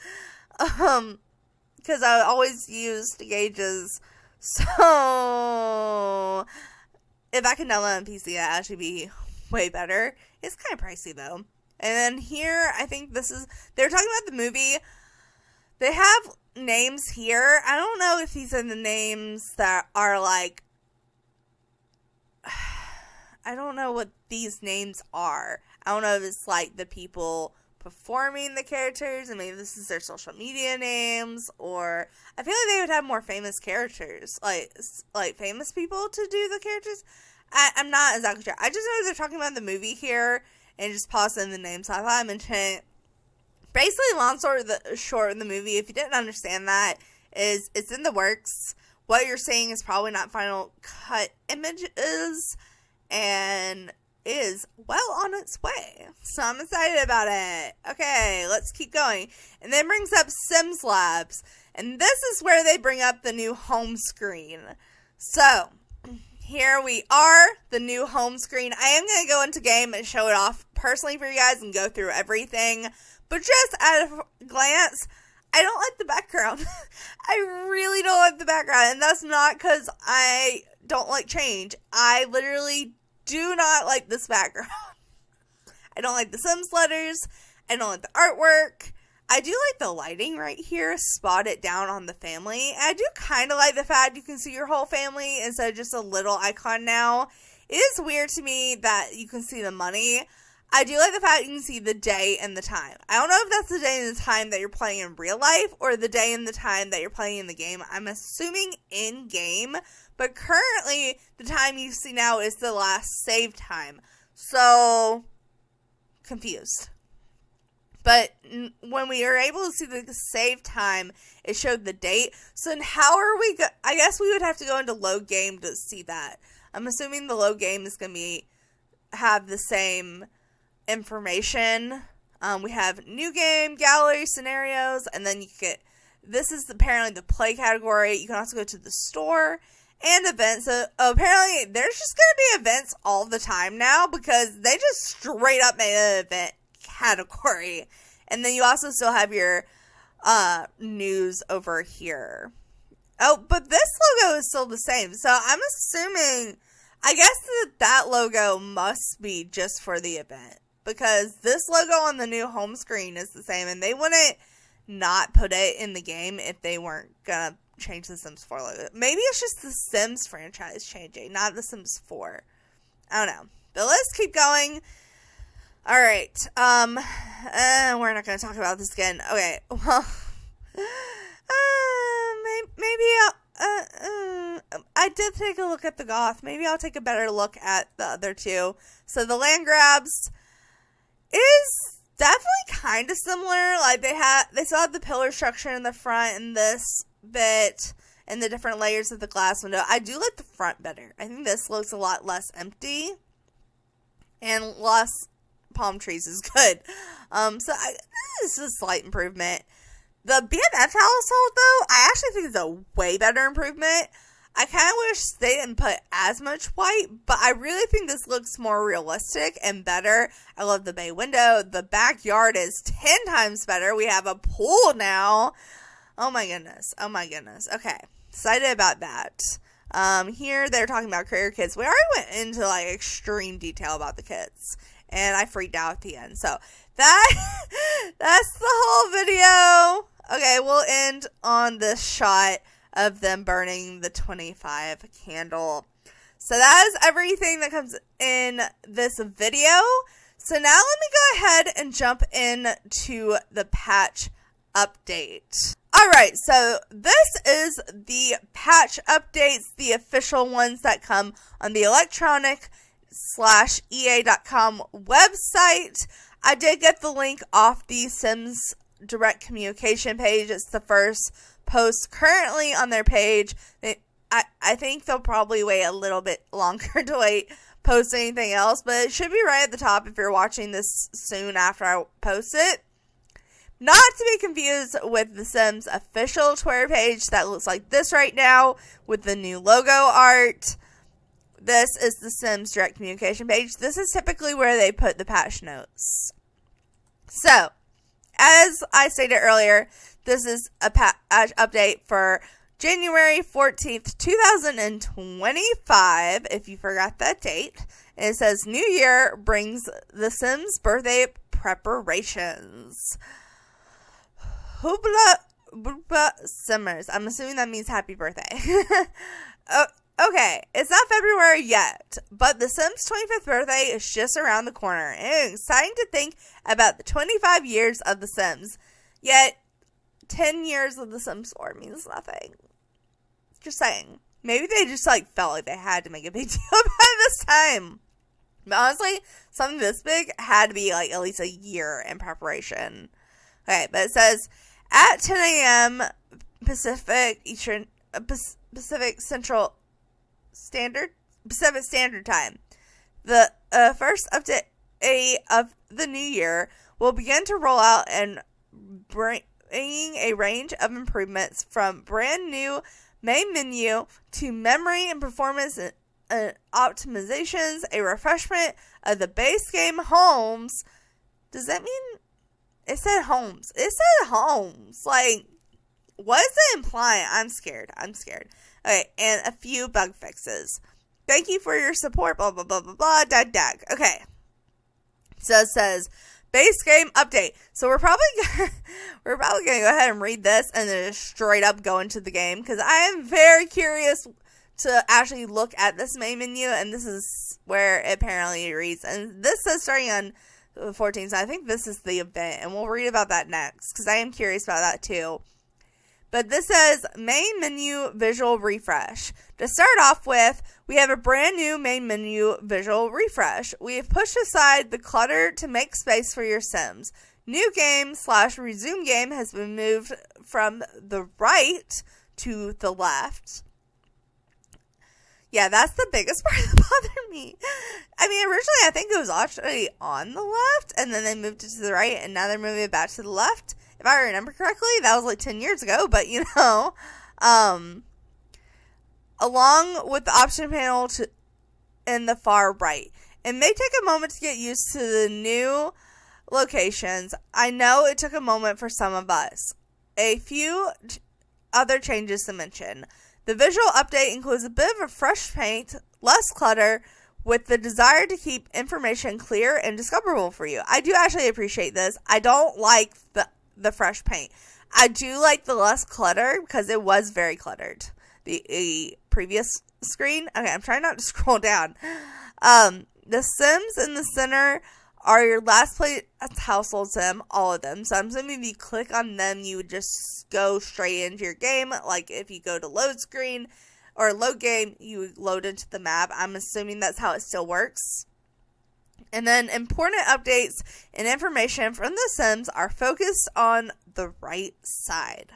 because I always used gauges. So if I can download on PC, that'd actually be way better. It's kind of pricey though. And then here, I think this is, they're talking about the movie. They have names here. I don't know if these are the names that are like, I don't know what these names are. I don't know if it's like the people performing the characters, and maybe this is their social media names, or I feel like they would have more famous characters, like famous people to do the characters. I'm not exactly sure. I just know they're talking about the movie here and just pausing the names. So I thought I mentioned it. Basically, long story short of the movie, if you didn't understand that, is it's in the works. What you're seeing is probably not final cut images, and is well on its way. So I'm excited about it. Okay, let's keep going. And then brings up Sims Labs. And this is where they bring up the new home screen. So, here we are, the new home screen. I am going to go into game and show it off personally for you guys and go through everything. But just at a glance, I don't like the background. I really don't like the background. And that's not because I don't like change. I literally do not like this background. I don't like the Sims letters. I don't like the artwork. I do like the lighting right here, spotted down on the family. I do kind of like the fact you can see your whole family instead of just a little icon now. It is weird to me that you can see the money. I do like the fact you can see the day and the time. I don't know if that's the day and the time that you're playing in real life or the day and the time that you're playing in the game. I'm assuming in game, but currently the time you see now is the last save time. So, confused. But when we were able to see the save time, it showed the date. So then how are we I guess we would have to go into load game to see that. I'm assuming the load game is going to have the same information. We have new game, gallery, scenarios, and then you get, this is apparently the play category. You can also go to the store and events. So apparently there's just going to be events all the time now because they just straight up made an event category. And then you also still have your news over here. Oh, but this logo is still the same. So I'm assuming, I guess that logo must be just for the event. Because this logo on the new home screen is the same. And they wouldn't not put it in the game if they weren't going to change the Sims 4 logo. Maybe it's just the Sims franchise changing, not the Sims 4. I don't know. But let's keep going. Alright. We're not going to talk about this again. Okay. Well, maybe I did take a look at the Goth. Maybe I'll take a better look at the other two. So the land grabs is definitely kind of similar. Like they still have the pillar structure in the front and this bit and the different layers of the glass window. I do like the front better. I think this looks a lot less empty and less palm trees is good. This is a slight improvement. The BFF household, though, I actually think is a way better improvement. I kind of wish they didn't put as much white, but I really think this looks more realistic and better. I love the bay window. The backyard is 10 times better. We have a pool now. Oh my goodness. Okay. Excited about that. Here they're talking about career kits. We already went into like extreme detail about the kits. And I freaked out at the end. So that's the whole video. Okay, we'll end on this shot of them burning the 25 candle. So that is everything that comes in this video. So now let me go ahead and jump into the patch update. Alright, so this is the patch updates, the official ones that come on the electronic/ea.com website. I did get the link off the Sims direct communication page. It's the first post currently on their page. I think they'll probably wait a little bit longer to post anything else, but it should be right at the top if you're watching this soon after I post it. Not to be confused with the Sims official Twitter page that looks like this right now with the new logo art. This is the Sims direct communication page. This is typically where they put the patch notes. So, as I stated earlier, this is a patch update for January 14th, 2025, if you forgot that date. And it says, New Year brings the Sims birthday preparations. Hoobla Simmers. I'm assuming that means happy birthday. Okay, it's not February yet, but the Sims' 25th birthday is just around the corner, and it's exciting to think about the 25 years of the Sims. Yet, 10 years of the Sims 4 means nothing. Just saying. Maybe they just felt like they had to make a big deal about it this time. But honestly, something this big had to be at least a year in preparation. Okay, but it says, at 10 a.m. Pacific Central Pacific Standard Time, the first update of the new year will begin to roll out and bringing a range of improvements from brand new main menu to memory and performance optimizations, a refreshment of the base game homes. Does that mean it said homes? It said homes. What is it implying? I'm scared. Okay, and a few bug fixes. Thank you for your support, blah, blah, blah, blah, blah, dag. Okay. So it says, base game update. So we're probably going to go ahead and read this and then just straight up go into the game, because I am very curious to actually look at this main menu, and this is where it apparently reads. And this says starting on the 14th, so I think this is the event, and we'll read about that next, because I am curious about that too. But this says main menu visual refresh. To start off with, we have a brand new main menu visual refresh. We have pushed aside the clutter to make space for your Sims. New game / resume game has been moved from the right to the left. Yeah, that's the biggest part that bothered me. I mean, originally I think it was actually on the left, and then they moved it to the right, and now they're moving it back to the left. If I remember correctly, that was 10 years ago, but along with the option panel in the far right. It may take a moment to get used to the new locations. I know it took a moment for some of us. A few other changes to mention. The visual update includes a bit of a fresh paint, less clutter, with the desire to keep information clear and discoverable for you. I do actually appreciate this. I don't like the fresh paint. I do like the less clutter because it was very cluttered. The previous screen. Okay, I'm trying not to scroll down. The Sims in the center are your last place household sim, all of them. So I'm assuming if you click on them, you would just go straight into your game. Like if you go to load screen or load game, you load into the map. I'm assuming that's how it still works. And then important updates and information from the Sims are focused on the right side.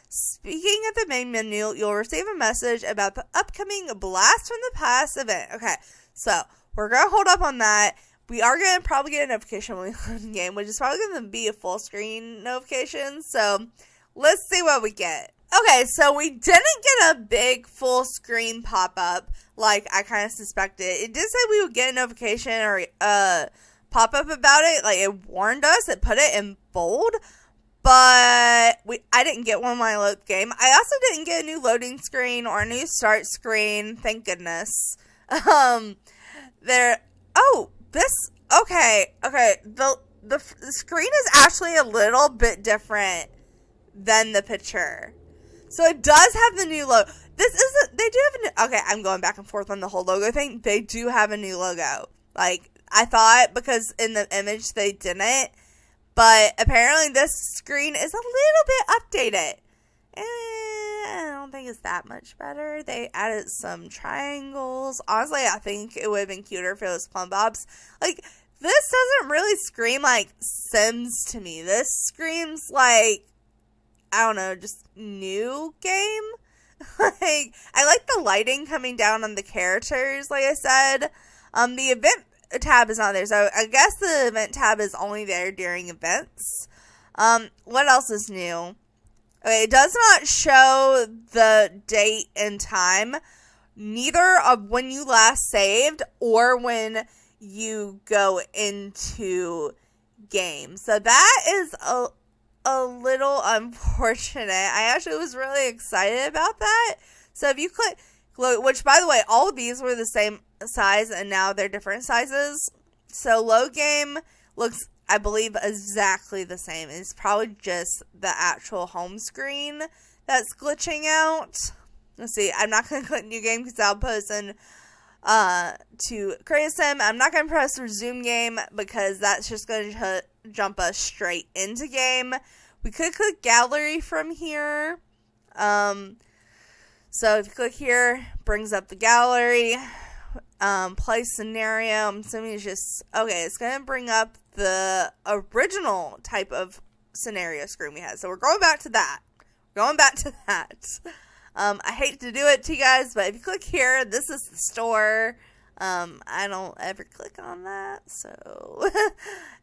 Speaking at the main menu, you'll receive a message about the upcoming Blast from the Past event. Okay, so we're going to hold up on that. We are going to probably get a notification when we load the game, which is probably going to be a full screen notification. So let's see what we get. Okay, so we didn't get a big full screen pop-up like I kind of suspected. It did say we would get a notification or pop-up about it. Like it warned us. It put it in bold. But I didn't get one when I loaded the game. I also didn't get a new loading screen or a new start screen. Thank goodness. Okay. The screen is actually a little bit different than the picture. So it does have the new logo. Okay, I'm going back and forth on the whole logo thing. They do have a new logo. Like, I thought because in the image they didn't. But apparently this screen is a little bit updated. I don't think it's that much better. They added some triangles. Honestly, I think it would have been cuter if it was plumb bobs. Like, this doesn't really scream like Sims to me. This screams like, I don't know, just new game. Like, I like the lighting coming down on the characters, like I said. The event tab is not there, so I guess the event tab is only there during events. What else is new? Okay, it does not show the date and time, neither of when you last saved or when you go into game. So that is a little unfortunate. I actually was really excited about that. So if you click, which by the way, all of these were the same size and now they're different sizes. So load game looks, I believe, exactly the same. It's probably just the actual home screen that's glitching out. Let's see. I'm not going to click new game because I'll post in to create a sim. I'm not going to press resume game because that's just going to jump us straight into game. We could click gallery from here. So if you click here, brings up the gallery. Play scenario. I'm assuming it's just, okay, it's going to bring up the original type of scenario screen we had. So we're going back to that. I hate to do it to you guys, but if you click here, this is the store. I don't ever click on that, so.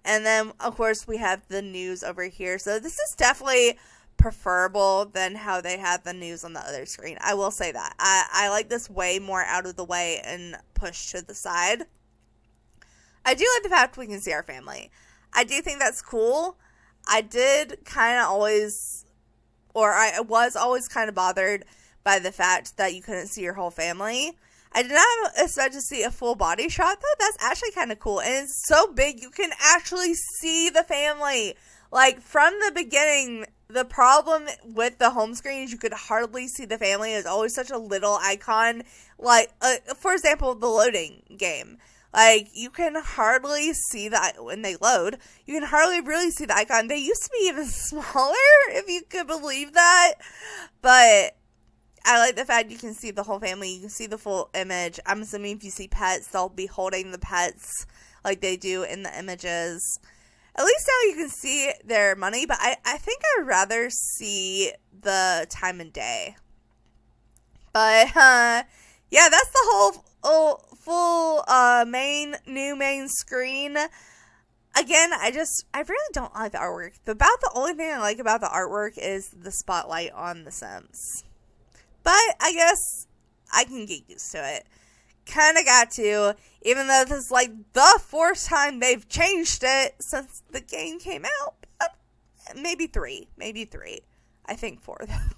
And then, of course, we have the news over here. So this is definitely preferable than how they had the news on the other screen. I will say that. I like this way more out of the way and pushed to the side. I do like the fact we can see our family. I do think that's cool. I did kind of always, or I was always kind of bothered by the fact that you couldn't see your whole family. I did not expect to see a full body shot, though. That's actually kind of cool. And it's so big, you can actually see the family. Like, from the beginning, the problem with the home screen is you could hardly see the family. It's always such a little icon. Like, for example, the loading game. Like, you can hardly see when they load, you can hardly really see the icon. They used to be even smaller, if you could believe that. But I like the fact you can see the whole family. You can see the full image. I'm assuming if you see pets, they'll be holding the pets like they do in the images. At least now you can see their money, but I think I'd rather see the time and day. But, yeah, that's the whole full new main screen. Again, I really don't like the artwork. About the only thing I like about the artwork is the spotlight on the Sims. But I guess I can get used to it. Kind of got to, even though this is like the fourth time they've changed it since the game came out. Maybe three. I think four, though.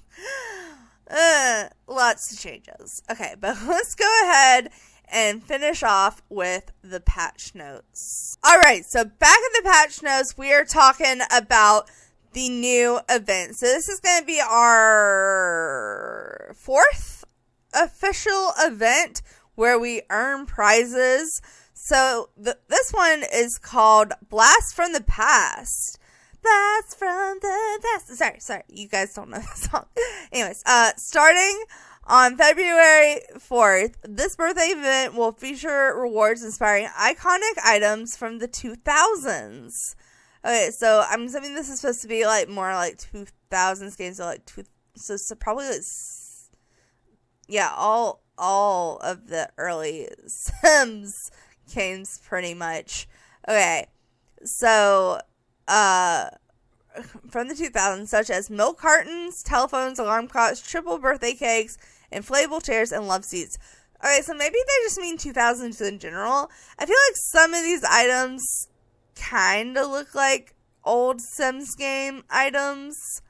Lots of changes. Okay, but let's go ahead and finish off with the patch notes. Alright, so back in the patch notes, we are talking about the new event. So this is going to be our fourth official event where we earn prizes. So this one is called Blast from the Past. Blast from the Past. Sorry. You guys don't know that song. Anyways, starting on February 4th, this birthday event will feature rewards inspiring iconic items from the 2000s. Okay, so I'm assuming this is supposed to be like more like 2000s games, so like so probably like, yeah, all of the early Sims games pretty much. Okay, so from the 2000s, such as milk cartons, telephones, alarm clocks, triple birthday cakes, inflatable chairs, and love seats. Okay, so maybe they just mean 2000s in general. I feel like some of these items kind of look like old Sims game items.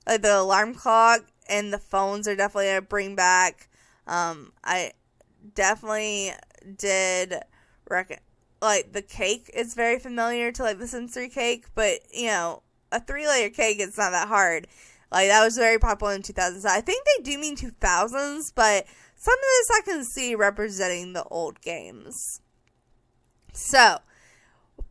Like the alarm clock and the phones are definitely a bring back. I definitely did reckon, like, the cake is very familiar to, like, the Sims 3 cake, but, you know, a 3-layer cake, it's not that hard. Like, that was very popular in 2000s. I think they do mean 2000s, but some of this I can see representing the old games. So,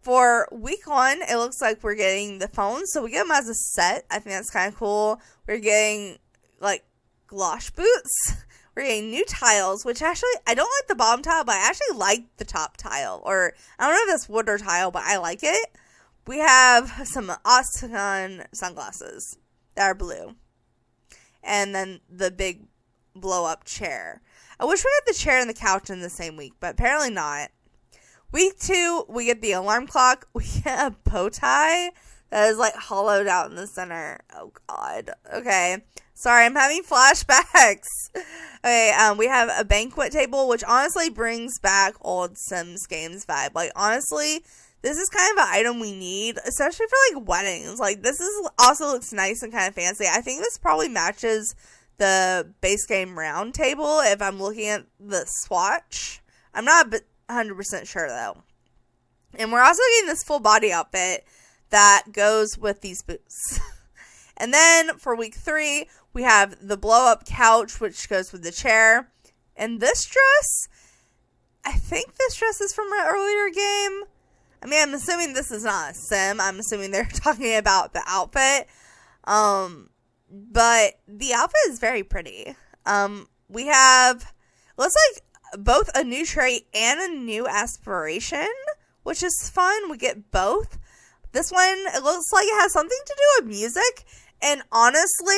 for week 1, it looks like we're getting the phones, so we get them as a set. I think that's kind of cool. We're getting, like, glosh boots. We're getting new tiles, which actually, I don't like the bottom tile, but I actually like the top tile. Or, I don't know if that's wood or tile, but I like it. We have some Octagon sunglasses that are blue. And then the big blow-up chair. I wish we had the chair and the couch in the same week, but apparently not. Week 2, we get the alarm clock. We get a bow tie that is, like, hollowed out in the center. Oh, God. Okay. Sorry, I'm having flashbacks. Okay, we have a banquet table, which honestly brings back old Sims games vibe. Like, honestly, this is kind of an item we need, especially for, like, weddings. Like, this is also looks nice and kind of fancy. I think this probably matches the base game round table if I'm looking at the swatch. I'm not 100% sure, though. And we're also getting this full body outfit that goes with these boots. And then for week 3, we have the blow-up couch, which goes with the chair. And this dress, I think this dress is from an earlier game. I mean, I'm assuming this is not a sim. I'm assuming they're talking about the outfit. But the outfit is very pretty. We have, looks like both a new trait and a new aspiration, which is fun. We get both. This one, it looks like it has something to do with music. And honestly,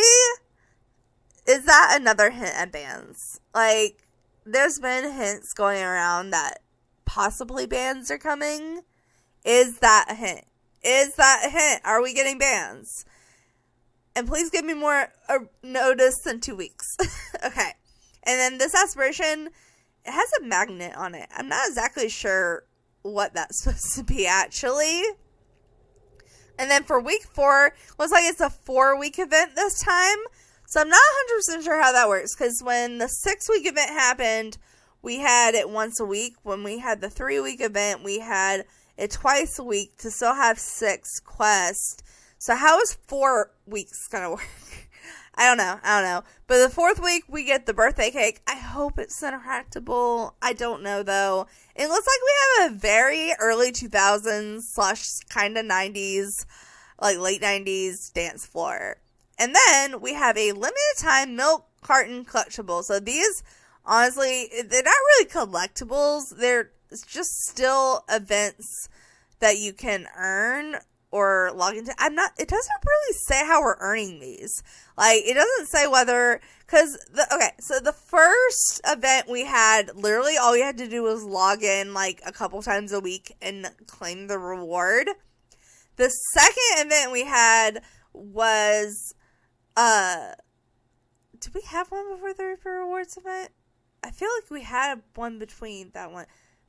is that another hint at bands? Like, there's been hints going around that possibly bands are coming. Is that a hint? Is that a hint? Are we getting bands? And please give me more notice than 2 weeks. Okay. And then this aspiration, it has a magnet on it. I'm not exactly sure what that's supposed to be, actually. And then for week 4, looks like it's a 4-week event this time. So I'm not 100% sure how that works. Because when the 6-week event happened, we had it once a week. When we had the 3-week event, we had it twice a week to still have 6 quests. So how is 4 weeks going to work? I don't know. But the 4th week, we get the birthday cake. I hope it's interactable. I don't know, though. It looks like we have a very early 2000s / kind of 90s, like late 90s dance floor. And then we have a limited time milk carton collectible. So these, honestly, they're not really collectibles. They're just still events that you can earn or log into. It doesn't really say how we're earning these. Like, it doesn't say whether, so the first event we had, literally all you had to do was log in like a couple times a week and claim the reward. The second event we had was, did we have one before the Reaper Rewards event? I feel like we had one between that one.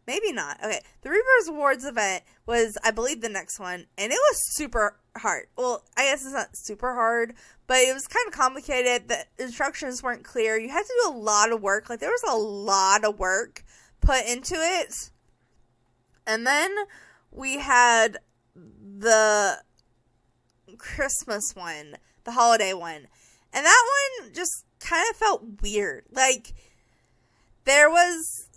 Maybe not. Okay, the Reapers Awards event was, I believe, the next one, and it was super hard. Well, I guess it's not super hard, but it was kind of complicated. The instructions weren't clear. You had to do a lot of work. Like, there was a lot of work put into it. And then we had the Christmas one, the holiday one, and that one just kind of felt weird. Like, there was,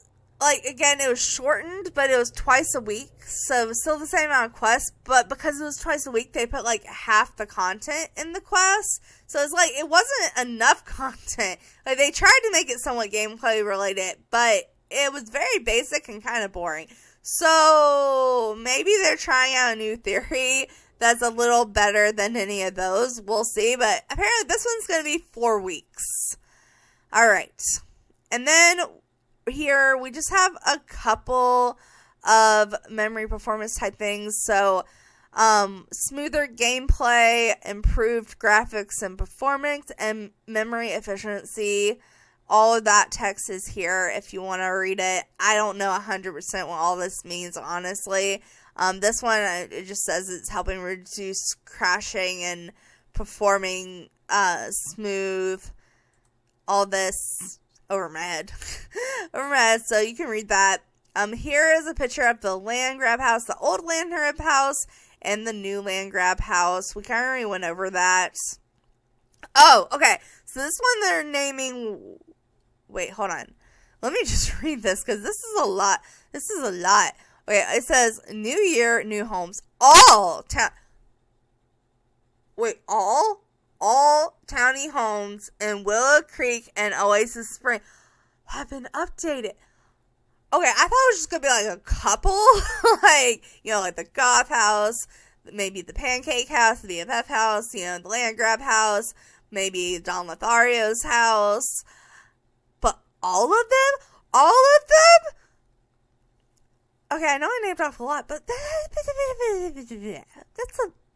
like, again, it was shortened, but it was twice a week, so it was still the same amount of quests, but because it was twice a week, they put, like, half the content in the quest, so it's like, it wasn't enough content. Like, they tried to make it somewhat gameplay related, but it was very basic and kind of boring. So, maybe they're trying out a new theory that's a little better than any of those. We'll see, but apparently this one's going to be 4 weeks. Alright. And then here we just have a couple of memory performance type things. So, smoother gameplay, improved graphics and performance, and memory efficiency. All of that text is here if you want to read it. I don't know 100% what all this means, honestly. This one, it just says it's helping reduce crashing and performing smooth. All this over my head. Over my head, so you can read that. Here is a picture of the land grab house, the old land grab house, and the new land grab house. We kind of already went over that. Oh, okay. So this one they're naming... Wait, hold on. Let me just read this, because this is a lot. This is a lot. Okay, it says, new year, new homes. All towny homes in Willow Creek and Oasis Spring have been updated. Okay, I thought it was just going to be like a couple. Like, you know, like the Goth house, maybe the Pancake house, the BFF house, you know, the Land Grab house, maybe Don Lothario's house. But all of them? All of them? Okay, I know I named off a lot, but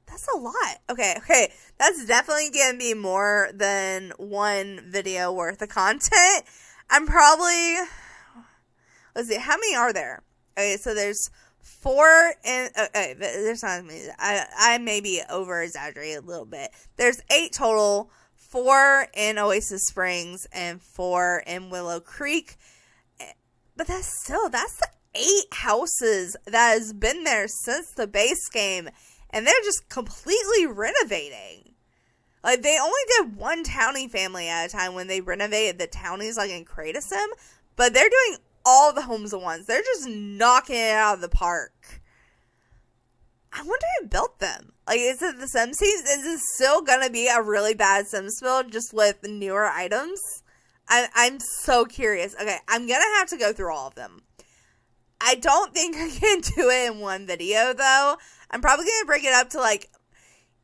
that's a lot. Okay. That's definitely going to be more than one video worth of content. I'm probably... Let's see, how many are there? Okay, so there's 4 in... Okay, there's not as many. I maybe over-exaggerated a little bit. There's 8 total. 4 in Oasis Springs and 4 in Willow Creek. But that's the 8 houses that has been there since the base game. And they're just completely renovating. Like, they only did one townie family at a time when they renovated the townies, like, in ChezPride. But they're doing all the homes at once. They're just knocking it out of the park. I wonder who built them. Like, is it the Sims team? Is it still gonna be a really bad Sims build just with newer items? I'm so curious. Okay, I'm gonna have to go through all of them. I don't think I can do it in one video, though. I'm probably gonna break it up to, like,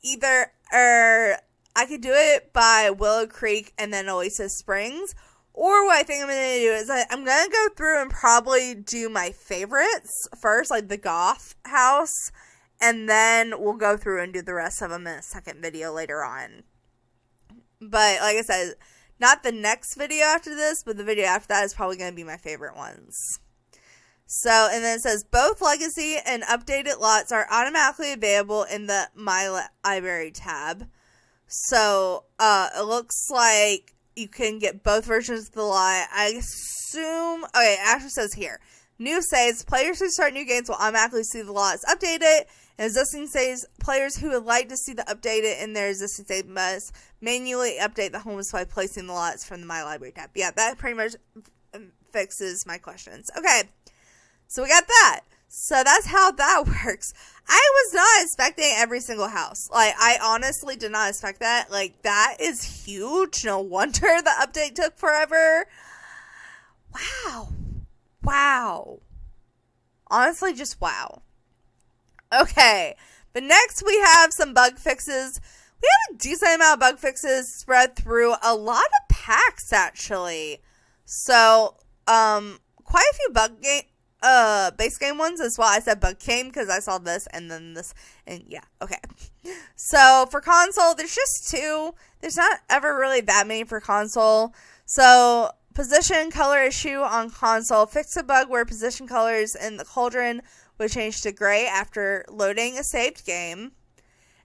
either, or I could do it by Willow Creek and then Oasis Springs. Or what I think I'm going to do is I'm going to go through and probably do my favorites first, like the Goth house. And then we'll go through and do the rest of them in a second video later on. But like I said, not the next video after this, but the video after that is probably going to be my favorite ones. So, and then it says, both legacy and updated lots are automatically available in the My Library tab. So, it looks like you can get both versions of the lot. I assume... Okay, it actually says here. New saves, players who start new games will automatically see the lots updated. And existing saves, players who would like to see the updated in their existing save must manually update the homes by placing the lots from the My Library tab. Yeah, that pretty much fixes my questions. Okay, so we got that. So that's how that works. I was not expecting every single house. Like, I honestly did not expect that. Like, that is huge. No wonder the update took forever. Wow. Honestly, just wow. Okay. But next we have some bug fixes. We have a decent amount of bug fixes spread through a lot of packs, actually. So, quite a few base game ones as well. I said bug game because I saw this and then this, and yeah, okay. So for console, there's just 2. There's not ever really that many for console. So position color issue on console. Fix a bug where position colors in the cauldron would change to gray after loading a saved game.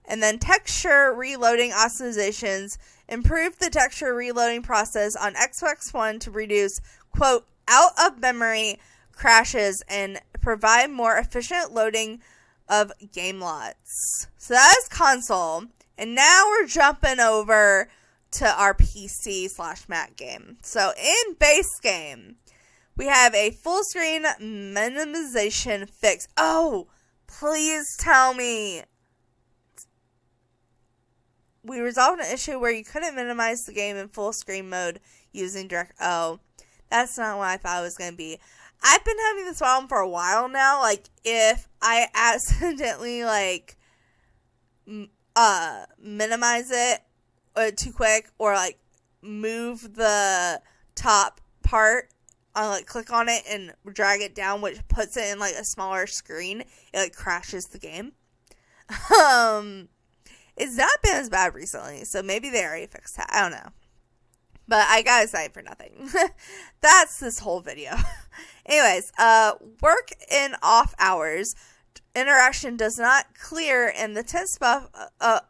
And then texture reloading optimizations. Improve the texture reloading process on Xbox One to reduce, quote, out of memory crashes and provide more efficient loading of game lots. So that is console. And now we're jumping over to our PC/Mac game. So in base game, we have a full screen minimization fix. Oh, please tell me. We resolved an issue where you couldn't minimize the game in full screen mode using direct. Oh, that's not what I thought it was going to be. I've been having this problem for a while now. Like, if I accidentally, like, minimize it too quick, or, like, move the top part, like, click on it and drag it down, which puts it in, like, a smaller screen, it, like, crashes the game. It's not been as bad recently, so maybe they already fixed that. I don't know. But I got excited for nothing. That's this whole video. Anyways, work in off hours. Interaction does not clear in the tense buff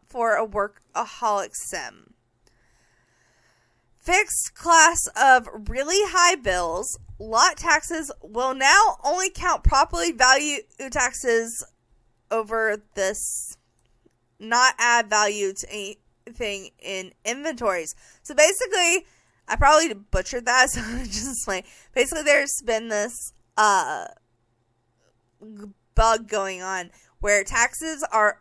for a workaholic sim. Fixed class of really high bills. Lot taxes will now only count properly value taxes over this. Not add value to anything in inventories. So basically, I probably butchered that, so just like, basically there's been this bug going on where taxes are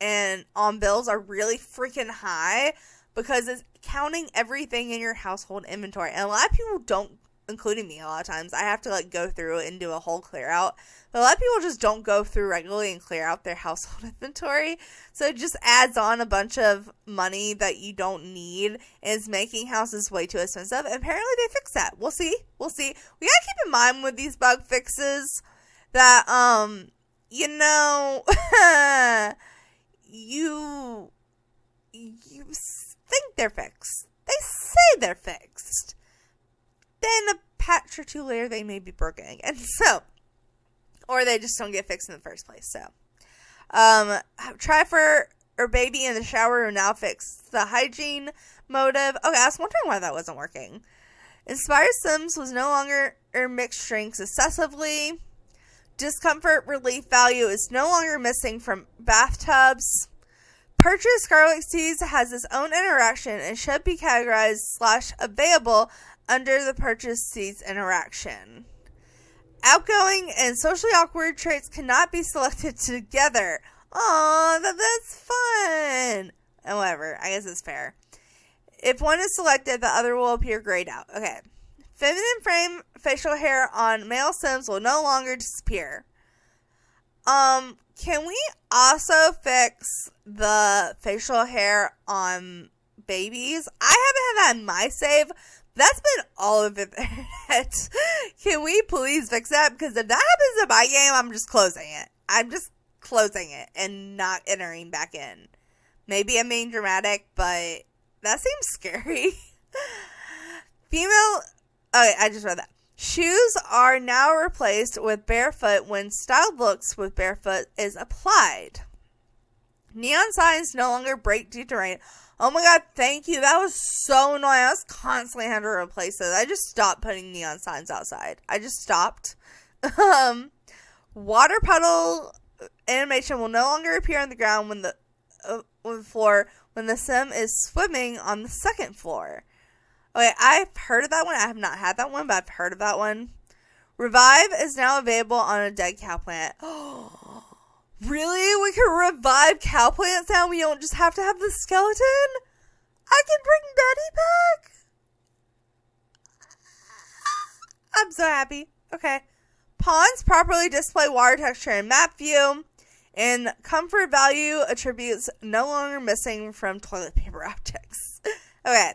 and on bills are really freaking high because it's counting everything in your household inventory. And a lot of people don't, including me a lot of times, I have to like go through it and do a whole clear out. But a lot of people just don't go through regularly and clear out their household inventory. So it just adds on a bunch of money that you don't need and is making houses way too expensive. And apparently they fix that. We'll see. We gotta keep in mind with these bug fixes that, you think they're fixed. They say they're fixed. Then a patch or two later, they may be broken again. So, or they just don't get fixed in the first place. So, try for or baby in the shower will now fix the hygiene motive. Okay, I was wondering why that wasn't working. Inspire Sims was no longer mixed drinks excessively. Discomfort relief value is no longer missing from bathtubs. Purchase garlic seeds has its own interaction and should be categorized / available under the purchase seeds interaction. Outgoing and socially awkward traits cannot be selected together. Aw, that's fun. And whatever, I guess it's fair. If one is selected, the other will appear grayed out. Okay. Feminine frame facial hair on male Sims will no longer disappear. Can we also fix the facial hair on babies? I haven't had that in my save. That's been all over the internet. Can we please fix that? Because if that happens in my game, I'm just closing it. I'm just closing it and not entering back in. Maybe I'm being dramatic, but that seems scary. Female... Okay, I just read that. Shoes are now replaced with barefoot when styled looks with barefoot is applied. Neon signs no longer break due to rain. Oh my god, thank you. That was so annoying. I was constantly having to replace those. I just stopped putting neon signs outside. I just stopped. Water puddle animation will no longer appear on the ground when the floor when the sim is swimming on the second floor. Okay, I've heard of that one. I have not had that one, but I've heard of that one. Revive is now available on a dead cow plant. Oh, really? We can revive cow plants now? We don't just have to have the skeleton? I can bring Betty back? I'm so happy. Okay. Ponds properly display water texture in map view. And comfort value attributes no longer missing from toilet paper objects. Okay.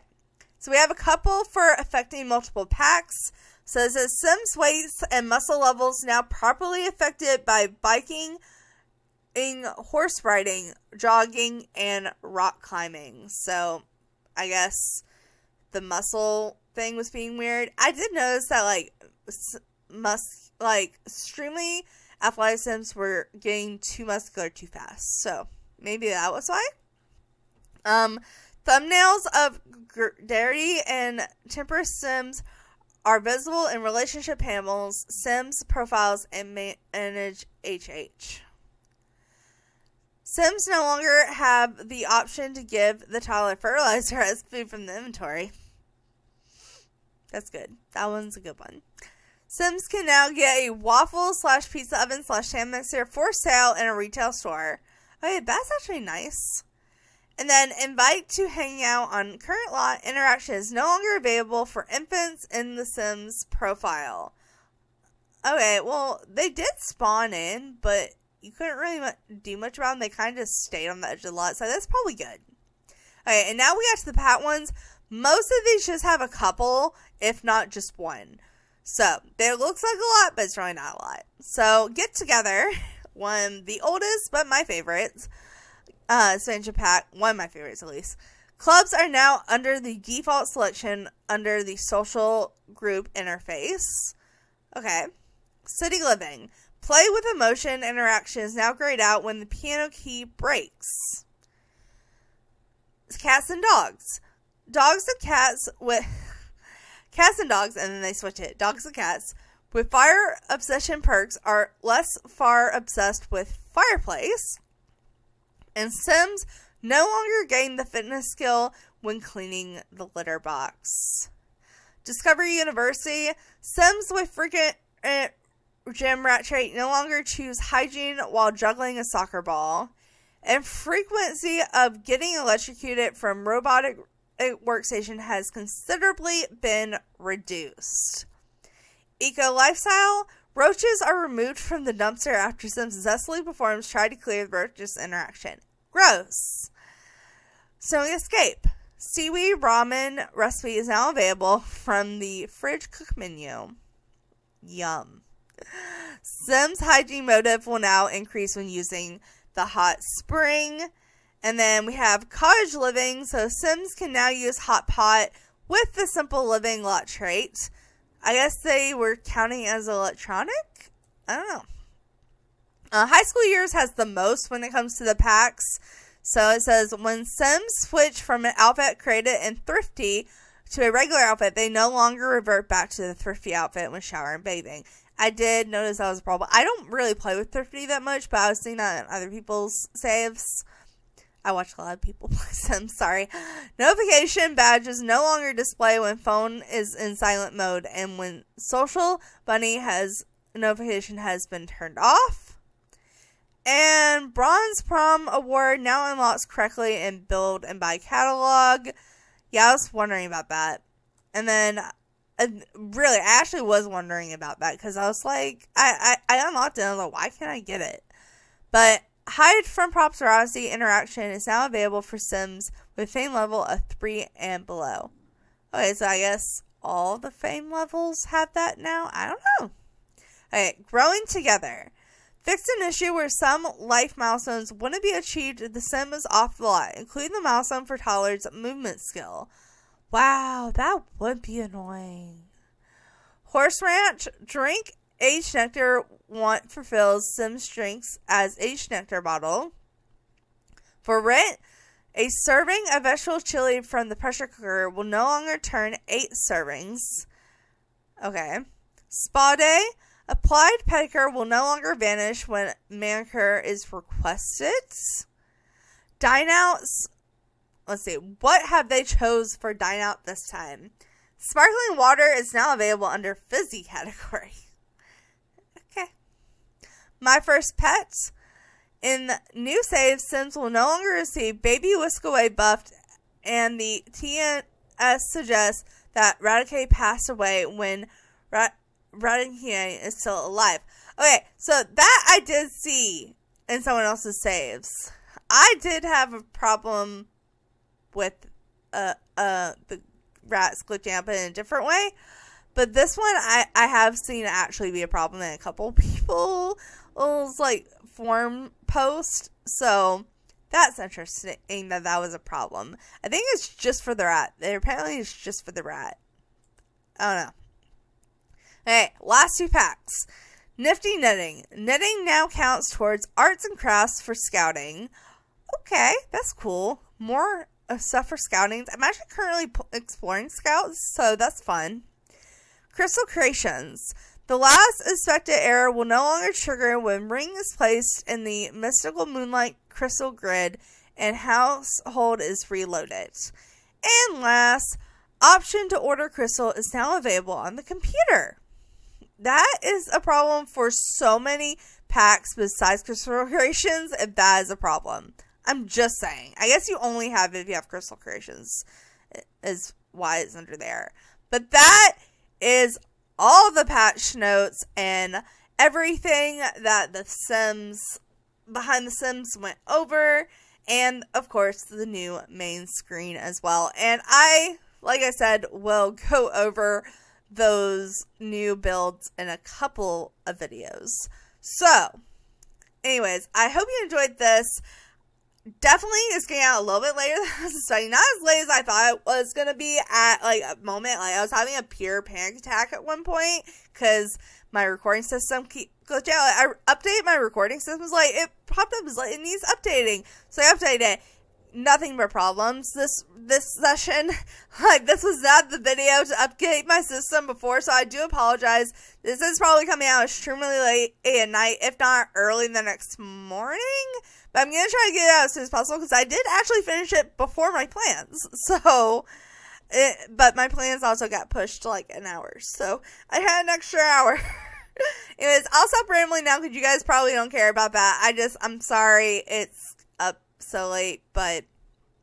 So we have a couple for affecting multiple packs. So it says Sims weights and muscle levels now properly affected by biking, horse riding, jogging, and rock climbing. So I guess the muscle thing was being weird. I did notice that extremely athletic Sims were getting too muscular too fast. So maybe that was why. Thumbnails of Gardy and Temper Sims are visible in relationship panels, Sims profiles, and manage HH. Sims no longer have the option to give the toddler fertilizer as food from the inventory. That's good. That one's a good one. Sims can now get a waffle/pizza oven/stand mixer for sale in a retail store. Okay, that's actually nice. And then invite to hang out on current lot interaction is no longer available for infants in the Sims profile. Okay, well, they did spawn in, but you couldn't really do much about them. They kind of just stayed on the edge of the lot, so that's probably good. Okay, and now we got to the pat ones. Most of these just have a couple, if not just one. So, there looks like a lot, but it's really not a lot. So, get together. One, the oldest, but my favorites. Expansion pack, one of my favorites at least. Clubs are now under the default selection under the social group interface. Okay. City living. Play with emotion interaction is now grayed out when the piano key breaks. Cats and dogs. Dogs and cats with... Cats and dogs, and then they switch it. Dogs and cats with fire obsession perks are less far obsessed with fireplace. And Sims no longer gain the fitness skill when cleaning the litter box. Discovery University. Sims with frequent gym rat trait no longer choose hygiene while juggling a soccer ball. And frequency of getting electrocuted from robotic workstation has considerably been reduced. Eco lifestyle. Roaches are removed from the dumpster after Sims successfully performs try to clear the roaches interaction. Gross. Snowy escape. Seaweed ramen recipe is now available from the fridge cook menu. Yum. Sims hygiene motive will now increase when using the hot spring. And then we have cottage living. So Sims can now use hot pot with the simple living lot trait. I guess they were counting as electronic? I don't know. High school years has the most when it comes to the packs. So it says, when Sims switch from an outfit created in Thrifty to a regular outfit, they no longer revert back to the Thrifty outfit when showering and bathing. I did notice that was a problem. I don't really play with Thrifty that much, but I was seeing that in other people's saves. I watch a lot of people play Sims, sorry. Notification badges no longer display when phone is in silent mode and when social bunny notification has been turned off. And Bronze Prom Award now unlocks correctly in build and buy catalog. Yeah, I was wondering about that. And then, really, I actually was wondering about that because I was like, I unlocked it and I was like, why can't I get it? But hide from property interaction is now available for Sims with fame level of 3 and below. Okay, so I guess all the fame levels have that now? I don't know. Okay, growing together. Fixed an issue where some life milestones wouldn't be achieved if the Sim is off the lot, including the milestone for toddler's movement skill. Wow, that would be annoying. Horse Ranch. Drink aged nectar want fulfills Sims drinks as aged nectar bottle. For rent, a serving of vegetable chili from the pressure cooker will no longer turn 8 servings. Okay. Spa day. Applied pedicure will no longer vanish when manicure is requested. Dine outs. Let's see. What have they chose for dine out this time? Sparkling water is now available under fizzy category. Okay. My first pet. In new saves, Sims will no longer receive Baby Whisk Away buffed, and the TNS suggests that Radicate passed away when Radicate is still alive. Okay, so that I did see in someone else's saves. I did have a problem with the rats glitching up in a different way, but this one I have seen actually be a problem in a couple people's like forum post, so that's interesting that was a problem. I think it's just for the rat. Apparently it's just for the rat. I don't know. Okay, last 2 packs. Nifty Knitting. Knitting now counts towards arts and crafts for scouting. Okay, that's cool. More stuff for scouting. I'm actually currently exploring scouts, so that's fun. Crystal Creations. The last expected error will no longer trigger when ring is placed in the mystical moonlight crystal grid and household is reloaded. And last, option to order crystal is now available on the computer. That is a problem for so many packs besides Crystal Creations, if that is a problem. I'm just saying. I guess you only have it if you have Crystal Creations, is why it's under there. But that is all the patch notes and everything that the Sims, behind the Sims went over. And, of course, the new main screen as well. And I, like I said, will go over those new builds in a couple of videos. So, anyways, I hope you enjoyed this. Definitely is getting out a little bit later than I was expecting. Not as late as I thought it was going to be at, like, a moment. Like, I was having a pure panic attack at one point because my recording system keep glitching out. I updated my recording system. It was like, it popped up as like, it needs updating. So I updated it. Nothing but problems this session. Like, this was not the video to update my system before, so I do apologize. This is probably coming out extremely late at night, if not early the next morning. But I'm going to try to get it out as soon as possible, because I did actually finish it before my plans. So, but my plans also got pushed to like an hour, so I had an extra hour. Anyways, I'll stop rambling now, because you guys probably don't care about that. I'm sorry it's up so late, but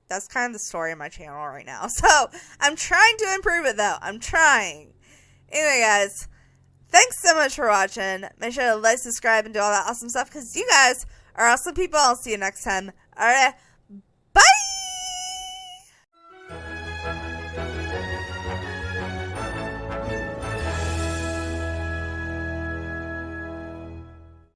that's kind of the story of my channel right now. So, I'm trying to improve it, though. I'm trying. Anyway, guys, thanks so much for watching. Make sure to like, subscribe, and do all that awesome stuff, because you guys are awesome people. I'll see you next time. Alright,